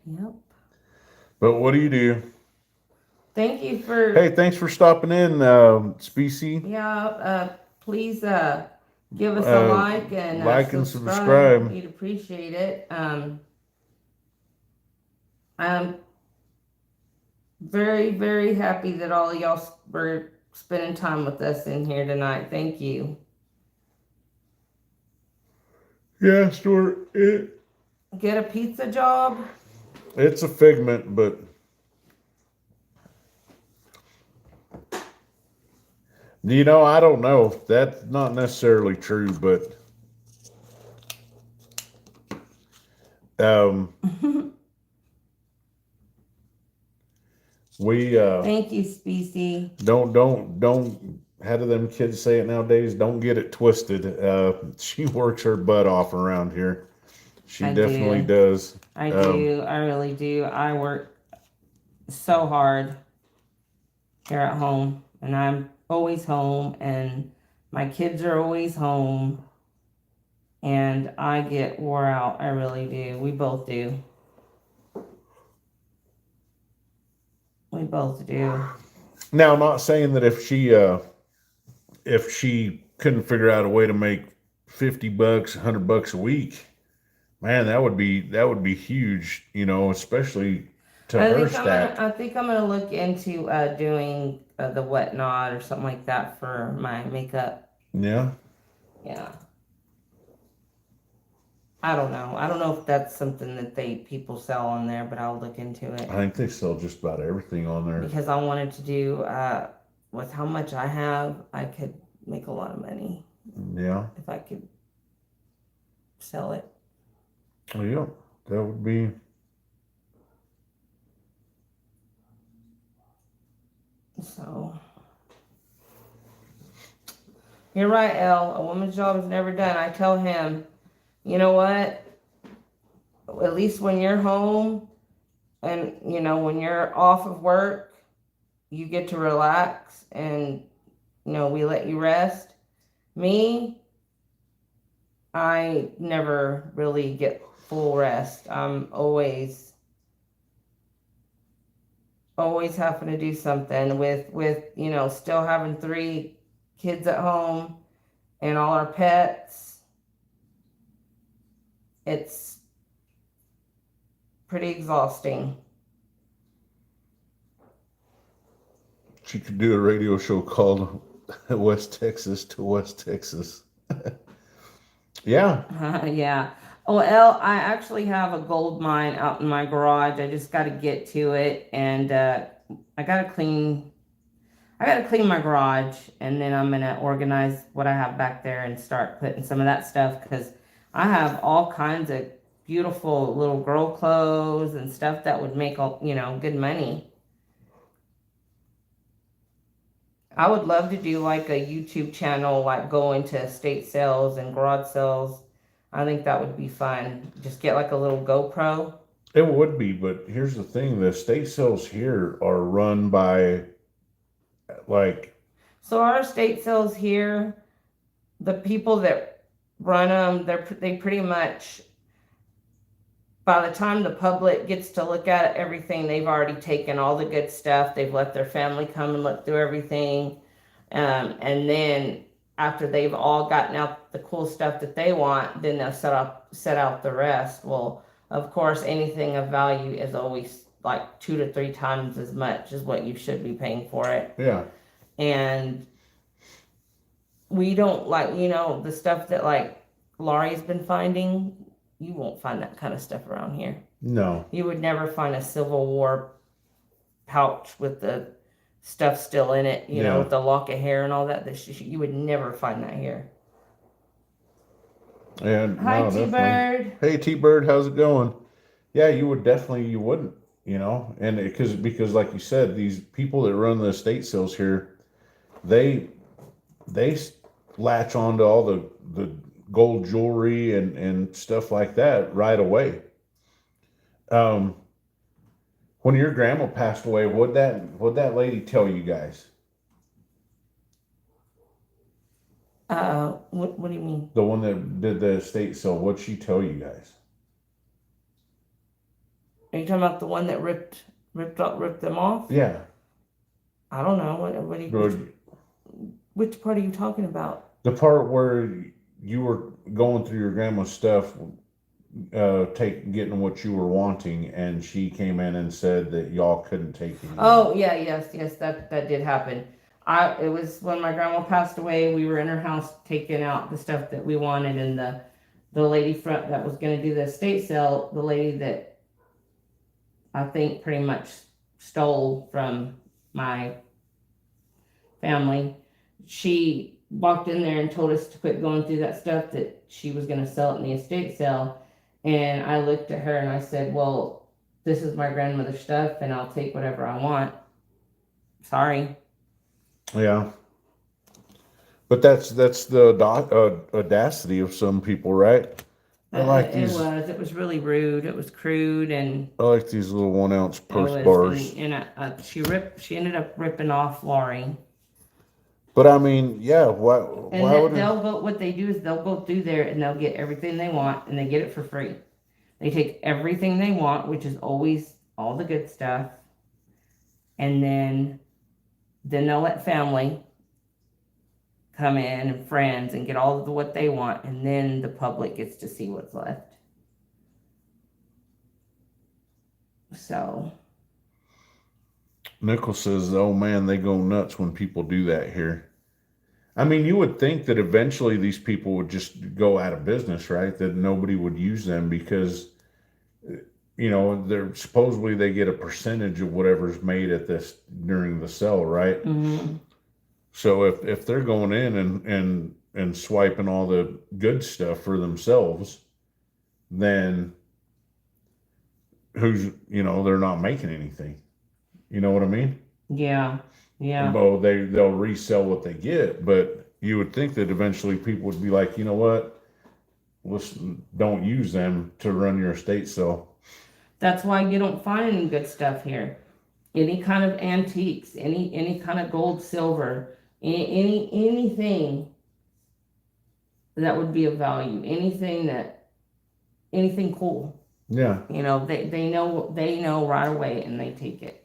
Yep. But what do you do? Thank you for. Hey, thanks for stopping in, Species. Yeah. Please give us a like and subscribe. We'd appreciate it. I'm very, very happy that all of y'all were spending time with us in here tonight. Thank you. Yeah, Stuart, Get a pizza job. it's a figment, but I don't know. That's not necessarily true, but we Thank you, Species. don't how do them kids say it nowadays? Don't get it twisted. She works her butt off around here. She definitely does. I do. I really do. I work so hard here at home, and I'm always home, and my kids are always home, and I get wore out. I really do. We both do. We both do. Now, I'm not saying that if she couldn't figure out a way to make $50, $100 a week, man, that would be huge, especially to her staff. I think I'm gonna look into doing the whatnot or something like that for my makeup. Yeah. Yeah. I don't know. I don't know if that's something that people sell on there, but I'll look into it. I think they sell just about everything on there. Because I wanted to do with how much I have, I could make a lot of money. Yeah. If I could sell it. Oh, yeah. That would be. So. You're right, Elle. A woman's job is never done. I tell him, you know what? At least when you're home and, when you're off of work, you get to relax and, we let you rest. Me, I never really get full rest. I'm always having to do something with, still having 3 kids at home and all our pets. It's pretty exhausting. She could do a radio show called West Texas to West Texas. Yeah. Yeah. Oh, Elle, I actually have a gold mine out in my garage. I just got to get to it, and I got to clean my garage, and then I'm gonna organize what I have back there and start putting some of that stuff, because I have all kinds of beautiful little girl clothes and stuff that would make good money. I would love to do like a YouTube channel, like go into estate sales and garage sales. I think that would be fun. Just get like a little GoPro. It would be, but here's the thing: the estate sales here are run by, So our estate sales here, the people that run them, they pretty much, by the time the public gets to look at everything, they've already taken all the good stuff. They've let their family come and look through everything. And then after they've all gotten out the cool stuff that they want, then they'll set out the rest. Well, of course, anything of value is always like 2 to 3 times as much as what you should be paying for it. yeah. And we don't the stuff that like Laurie's been finding. You won't find that kind of stuff around here. No. You would never find a Civil War pouch with the stuff still in it, with the lock of hair and all that. You would never find that here. And Hi, no, T definitely. Bird. Hey, T Bird, how's it going? Yeah, you wouldn't, and because like you said, these people that run the estate sales here, they they latch on to all the gold jewelry and stuff like that right away. Um, when your grandma passed away, what that lady tell you guys? What do you mean? The one that did the estate sale, what'd she tell you guys? Are you talking about the one that ripped them off? Yeah. I don't know. Which part are you talking about? The part where you were going through your grandma's stuff, getting what you were wanting, and she came in and said that y'all couldn't take anymore. Oh yeah, yes, that did happen. It was when my grandma passed away. We were in her house taking out the stuff that we wanted, and the lady front that was going to do the estate sale, the lady that I think pretty much stole from my family, she walked in there and told us to quit going through that stuff, that she was going to sell it in the estate sale. And I looked at her and I said, well, this is my grandmother's stuff and I'll take whatever I want. Sorry. Yeah. But that's the audacity of some people, right? I like these. It was really rude. It was crude, and I like these little 1 ounce it purse was, bars. she ended up ripping off Laurie. But I mean, yeah. Why? And Why then would they'll go, what they do is they'll go through there and they'll get everything they want and they get it for free. They take everything they want, which is always all the good stuff, and then they'll let family come in and friends and get all of what they want, and then the public gets to see what's left. So Nickel says, "Oh man, they go nuts when people do that here." I mean, you would think that eventually these people would just go out of business, right? That nobody would use them because, they're supposedly they get a percentage of whatever's made at this during the sale, right? mm-hmm. So if they're going in and swiping all the good stuff for themselves, then they're not making anything. You know what I mean? Yeah. Well, they'll resell what they get, but you would think that eventually people would be like, you know what? Let's don't use them to run your estate sale. That's why you don't find any good stuff here. Any kind of antiques, any kind of gold, silver, anything that would be of value, anything cool. Yeah. They know right away and they take it.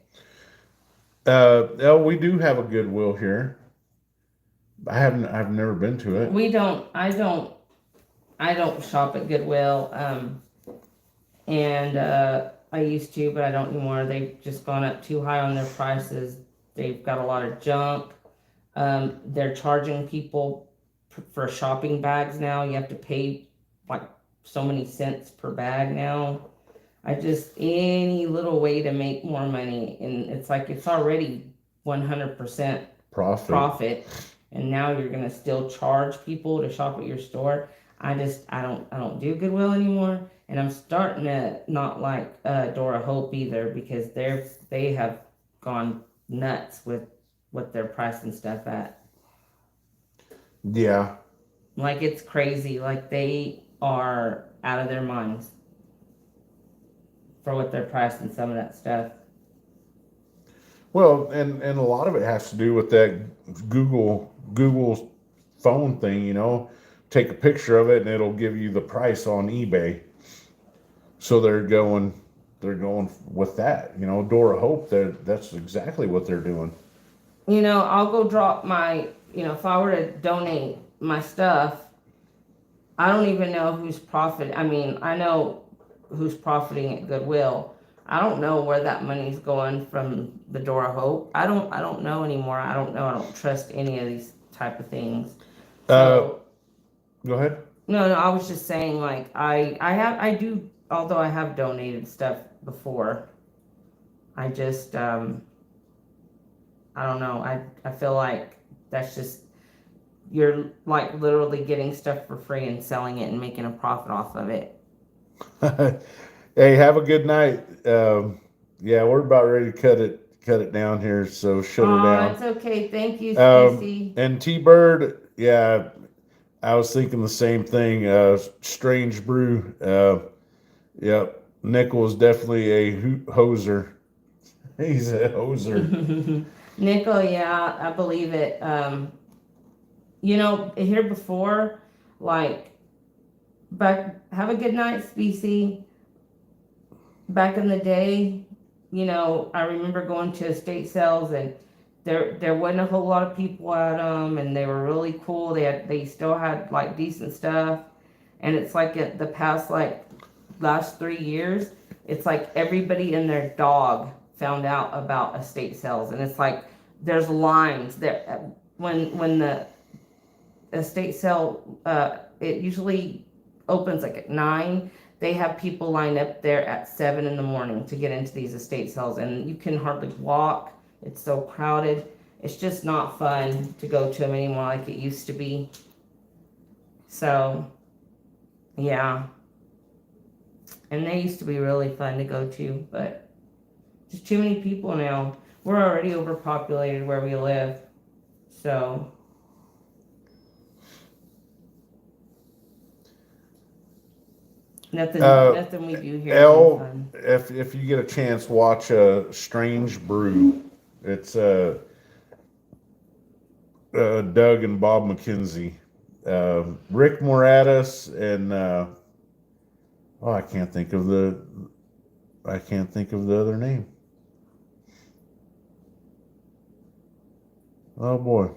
We do have a Goodwill here. I've never been to it. I don't shop at Goodwill. And I used to, but I don't anymore. They've just gone up too high on their prices. They've got a lot of junk. They're charging people for shopping bags now. You have to pay like so many cents per bag now. Any little way to make more money, and it's like it's already 100% profit, and now you're gonna still charge people to shop at your store. I don't do Goodwill anymore, and I'm starting to not like Dora Hope either, because they have gone nuts with what they're pricing stuff at. Yeah. Like it's crazy. Like they are out of their minds for what they're pricing some of that stuff. Well, and a lot of it has to do with that Google phone thing, take a picture of it and it'll give you the price on eBay. So they're going with that, Dora Hope, that's exactly what they're doing. I'll go drop my, if I were to donate my stuff, I don't even know who's profiting. I mean, I know who's profiting at Goodwill. I don't know where that money's going from the Dora Hope. I don't know anymore. I don't know. I don't trust any of these type of things. So, go ahead. No, I was just saying, like, I do, although I have donated stuff before, I just, I don't know. I feel like that's just, you're like literally getting stuff for free and selling it and making a profit off of it. Hey, have a good night. Yeah, we're about ready to cut it down here, so shut her Oh, down. it's okay. Thank you, Stacy. And T Bird, yeah, I was thinking the same thing. Strange Brew. Yep. Nickel is definitely a hoser. He's a hoser. Nickel, yeah, I believe it. Here before, like, have a good night, Specie. Back in the day, I remember going to estate sales and there wasn't a whole lot of people at them, and they were really cool. They still had like decent stuff, and it's like the past like last 3 years, it's like everybody and their dog found out about estate sales, and it's like there's lines there when the estate sale it usually opens like at 9. They have people lined up there at 7 in the morning to get into these estate sales, and you can hardly walk. It's so crowded. It's just not fun to go to them anymore like it used to be. So, yeah. And they used to be really fun to go to, but just too many people now. We're already overpopulated where we live. So, nothing we do here is fun. If you get a chance, watch Strange Brew. It's Doug and Bob McKenzie, Rick Moranis, and I can't think of the other name. Oh boy,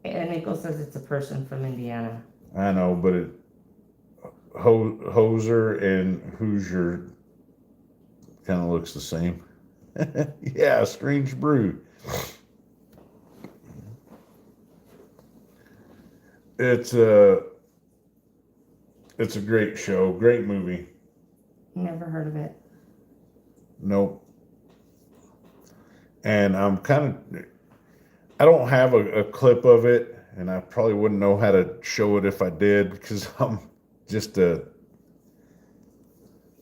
And Nicole says it's a person from Indiana. I know, but Hoser and Hoosier kind of looks the same. Yeah, Strange Brew. It's a great show, great movie. Never heard of it. Nope. And I don't have a clip of it, and I probably wouldn't know how to show it if I did, because I'm just a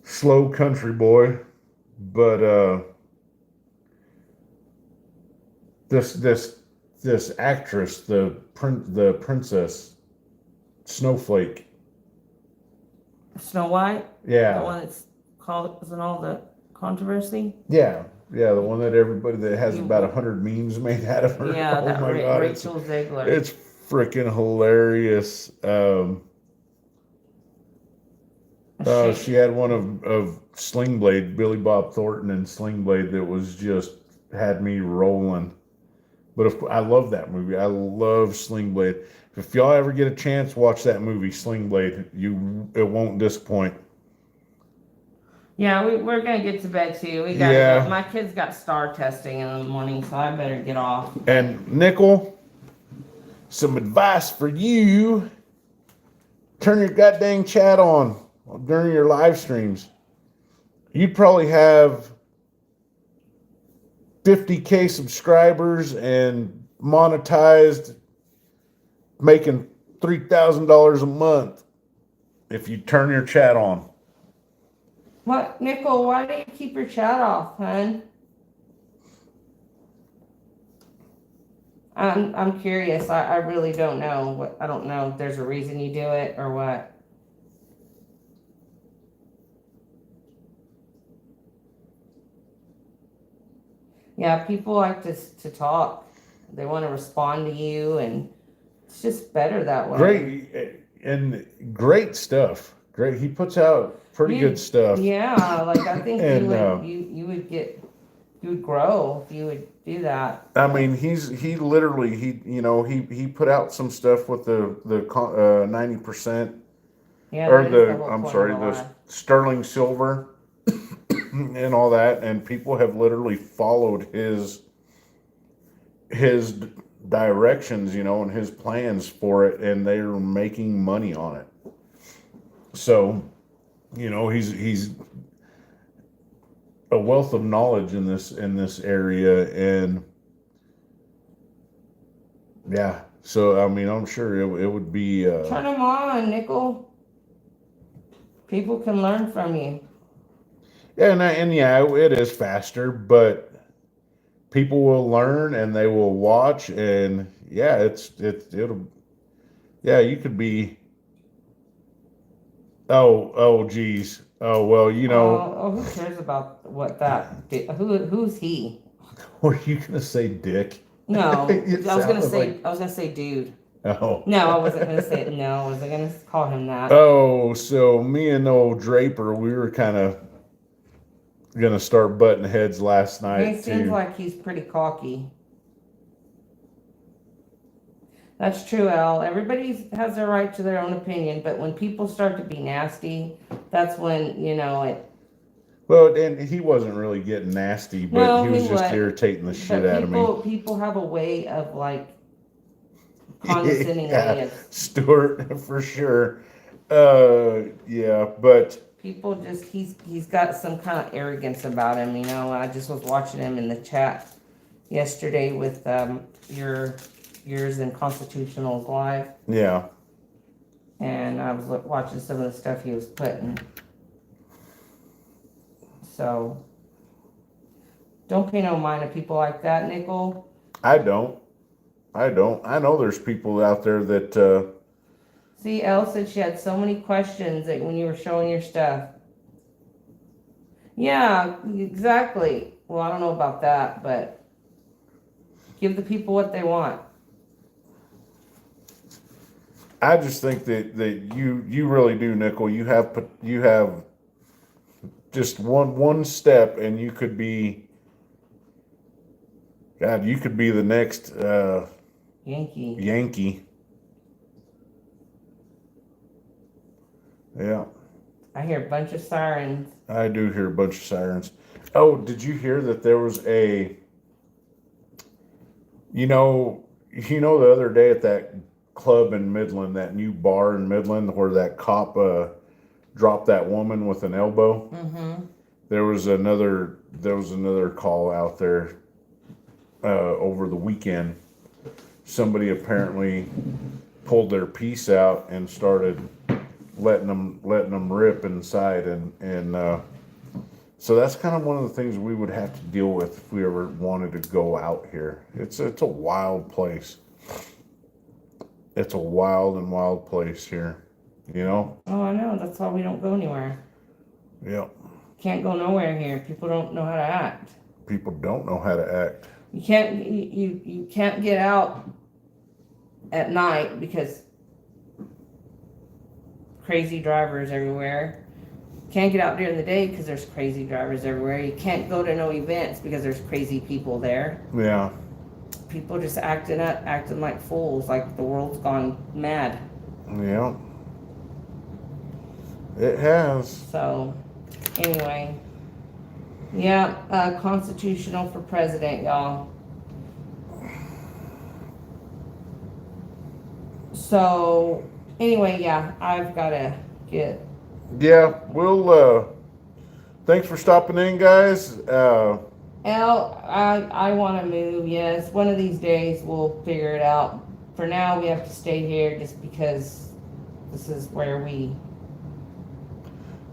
slow country boy. But this actress, the princess Snowflake. Snow White? Yeah. The one that's called, wasn't all the controversy? Yeah, the one that everybody that has about 100 memes made out of her. Yeah, Oh that my God, Rachel Zegler. it's freaking hilarious. She had one of Sling Blade, Billy Bob Thornton and Sling Blade, that was just had me rolling. But I love that movie. I love Sling Blade. If y'all ever get a chance, watch that movie, Sling Blade. It won't disappoint. Yeah, we're gonna get to bed too. We gotta Yeah. go. My kids got star testing in the morning, so I better get off. And Nickel, some advice for you. Turn your goddamn chat on during your live streams. You'd probably have 50K subscribers and monetized, making $3,000 a month if you turn your chat on. What, Nicole? Why do you keep your chat off, hun? I'm curious. I really don't know. I don't know if there's a reason you do it or what. Yeah, people like to talk. They want to respond to you, and it's just better that way. Great stuff. Great. He puts out pretty good stuff. Yeah, like I think And, you would grow if you would do that. I mean, he put out some stuff with the 90%, Yeah, or that is the whole I'm point sorry, of the life. sterling silver and all that, and people have literally followed his directions, and his plans for it, and they're making money on it. So, he's a wealth of knowledge in this area, and Yeah. So I mean, I'm sure it would be. Turn them on, Nickel. People can learn from you. Yeah, and yeah, it is faster, but people will learn and they will watch, and yeah, it'll yeah, you could be. Oh, geez. Oh well, Who cares about what that? Who's he? Were you gonna say dick? No, It I was gonna sounded say. like- I was gonna say, dude. Oh. No, I wasn't gonna say. No, I wasn't gonna call him that. Oh, so me and old Draper, we were kind of gonna start butting heads last He night seems too. like he's pretty cocky. That's true, Al. Everybody has their right to their own opinion, but when people start to be nasty, that's when it. Well, and he wasn't really getting nasty, but No, he was he just wasn't. irritating the shit But out of me. people have a way of condescending Yeah, way of Stuart, for sure. Yeah, but people just he's got some kind of arrogance about him. I just was watching him in the chat yesterday with yours and Constitutional's live, yeah, and I was watching some of the stuff he was putting. So don't pay no mind to people like that, Nickel. I don't. I know there's people out there that. See, Elle said she had so many questions that when you were showing your stuff. Yeah, exactly. Well, I don't know about that, but give the people what they want. I just think that you really do, Nickel. You have just one step, and you could be. God, you could be the next Yankee. Yankee. Yeah, I hear a bunch of sirens. I do hear a bunch of sirens. Oh, did you hear that there was a? The other day at that club in Midland, that new bar in Midland, where that cop dropped that woman with an elbow. Mm-hmm. There was another call out there over the weekend. Somebody apparently pulled their piece out and started letting them rip inside, and so that's kind of one of the things we would have to deal with if we ever wanted to go out here. It's a wild place. It's a wild place here, Oh, I know. That's why we don't go anywhere. Yeah. Can't go nowhere here. People don't know how to act. People don't know how to act. You can't get out at night because crazy drivers everywhere. Can't get out during the day because there's crazy drivers everywhere. You can't go to no events because there's crazy people there. Yeah. People just acting like fools, like the world's gone mad. Yeah. It has. So, anyway, yeah, Constitutional for president, y'all. So, anyway, yeah, I've got to get. Yeah, we'll thanks for stopping in, guys. I want to move, yes. One of these days we'll figure it out. For now, we have to stay here just because this is where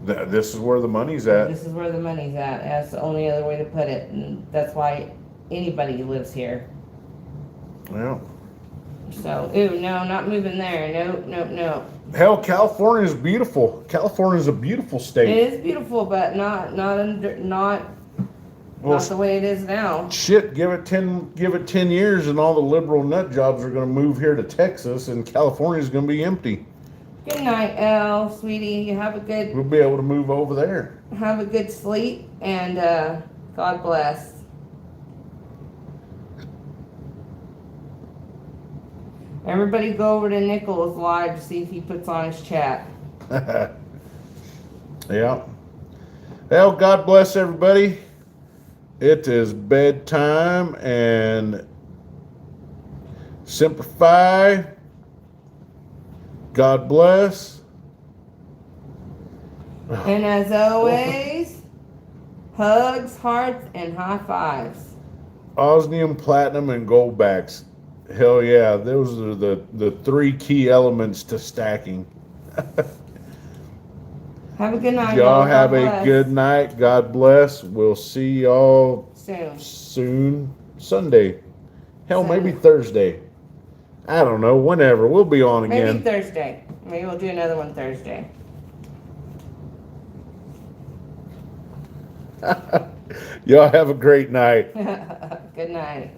This is where the money's at. this is where the money's at. That's the only other way to put it. And that's why anybody lives here. Yeah. So, no, not moving there. No. Hell, California is beautiful. California is a beautiful It state. is beautiful, but not Well, the way it is now. shit, give it 10 years and all the liberal nut jobs are going to move here to Texas and California is going to be empty. Good night, Elle, sweetie. You have a We'll be able to move over there. good sleep, and God bless. Everybody go over to Nichols Live to see if he puts on his chat. Yeah. Well, God bless everybody. It is bedtime, and simplify. God bless. And as always, hugs, hearts, and high fives. Osmium, platinum, and gold backs. Hell yeah, those are the three key elements to stacking. Have a good night. Y'all God have a bless. good night. God bless. We'll see y'all Soon. soon. Sunday. Hell, maybe Sunday. Thursday. I don't know. Whenever. We'll be on Maybe again. Thursday. Maybe we'll do another one Thursday. Y'all have a great night. Good night.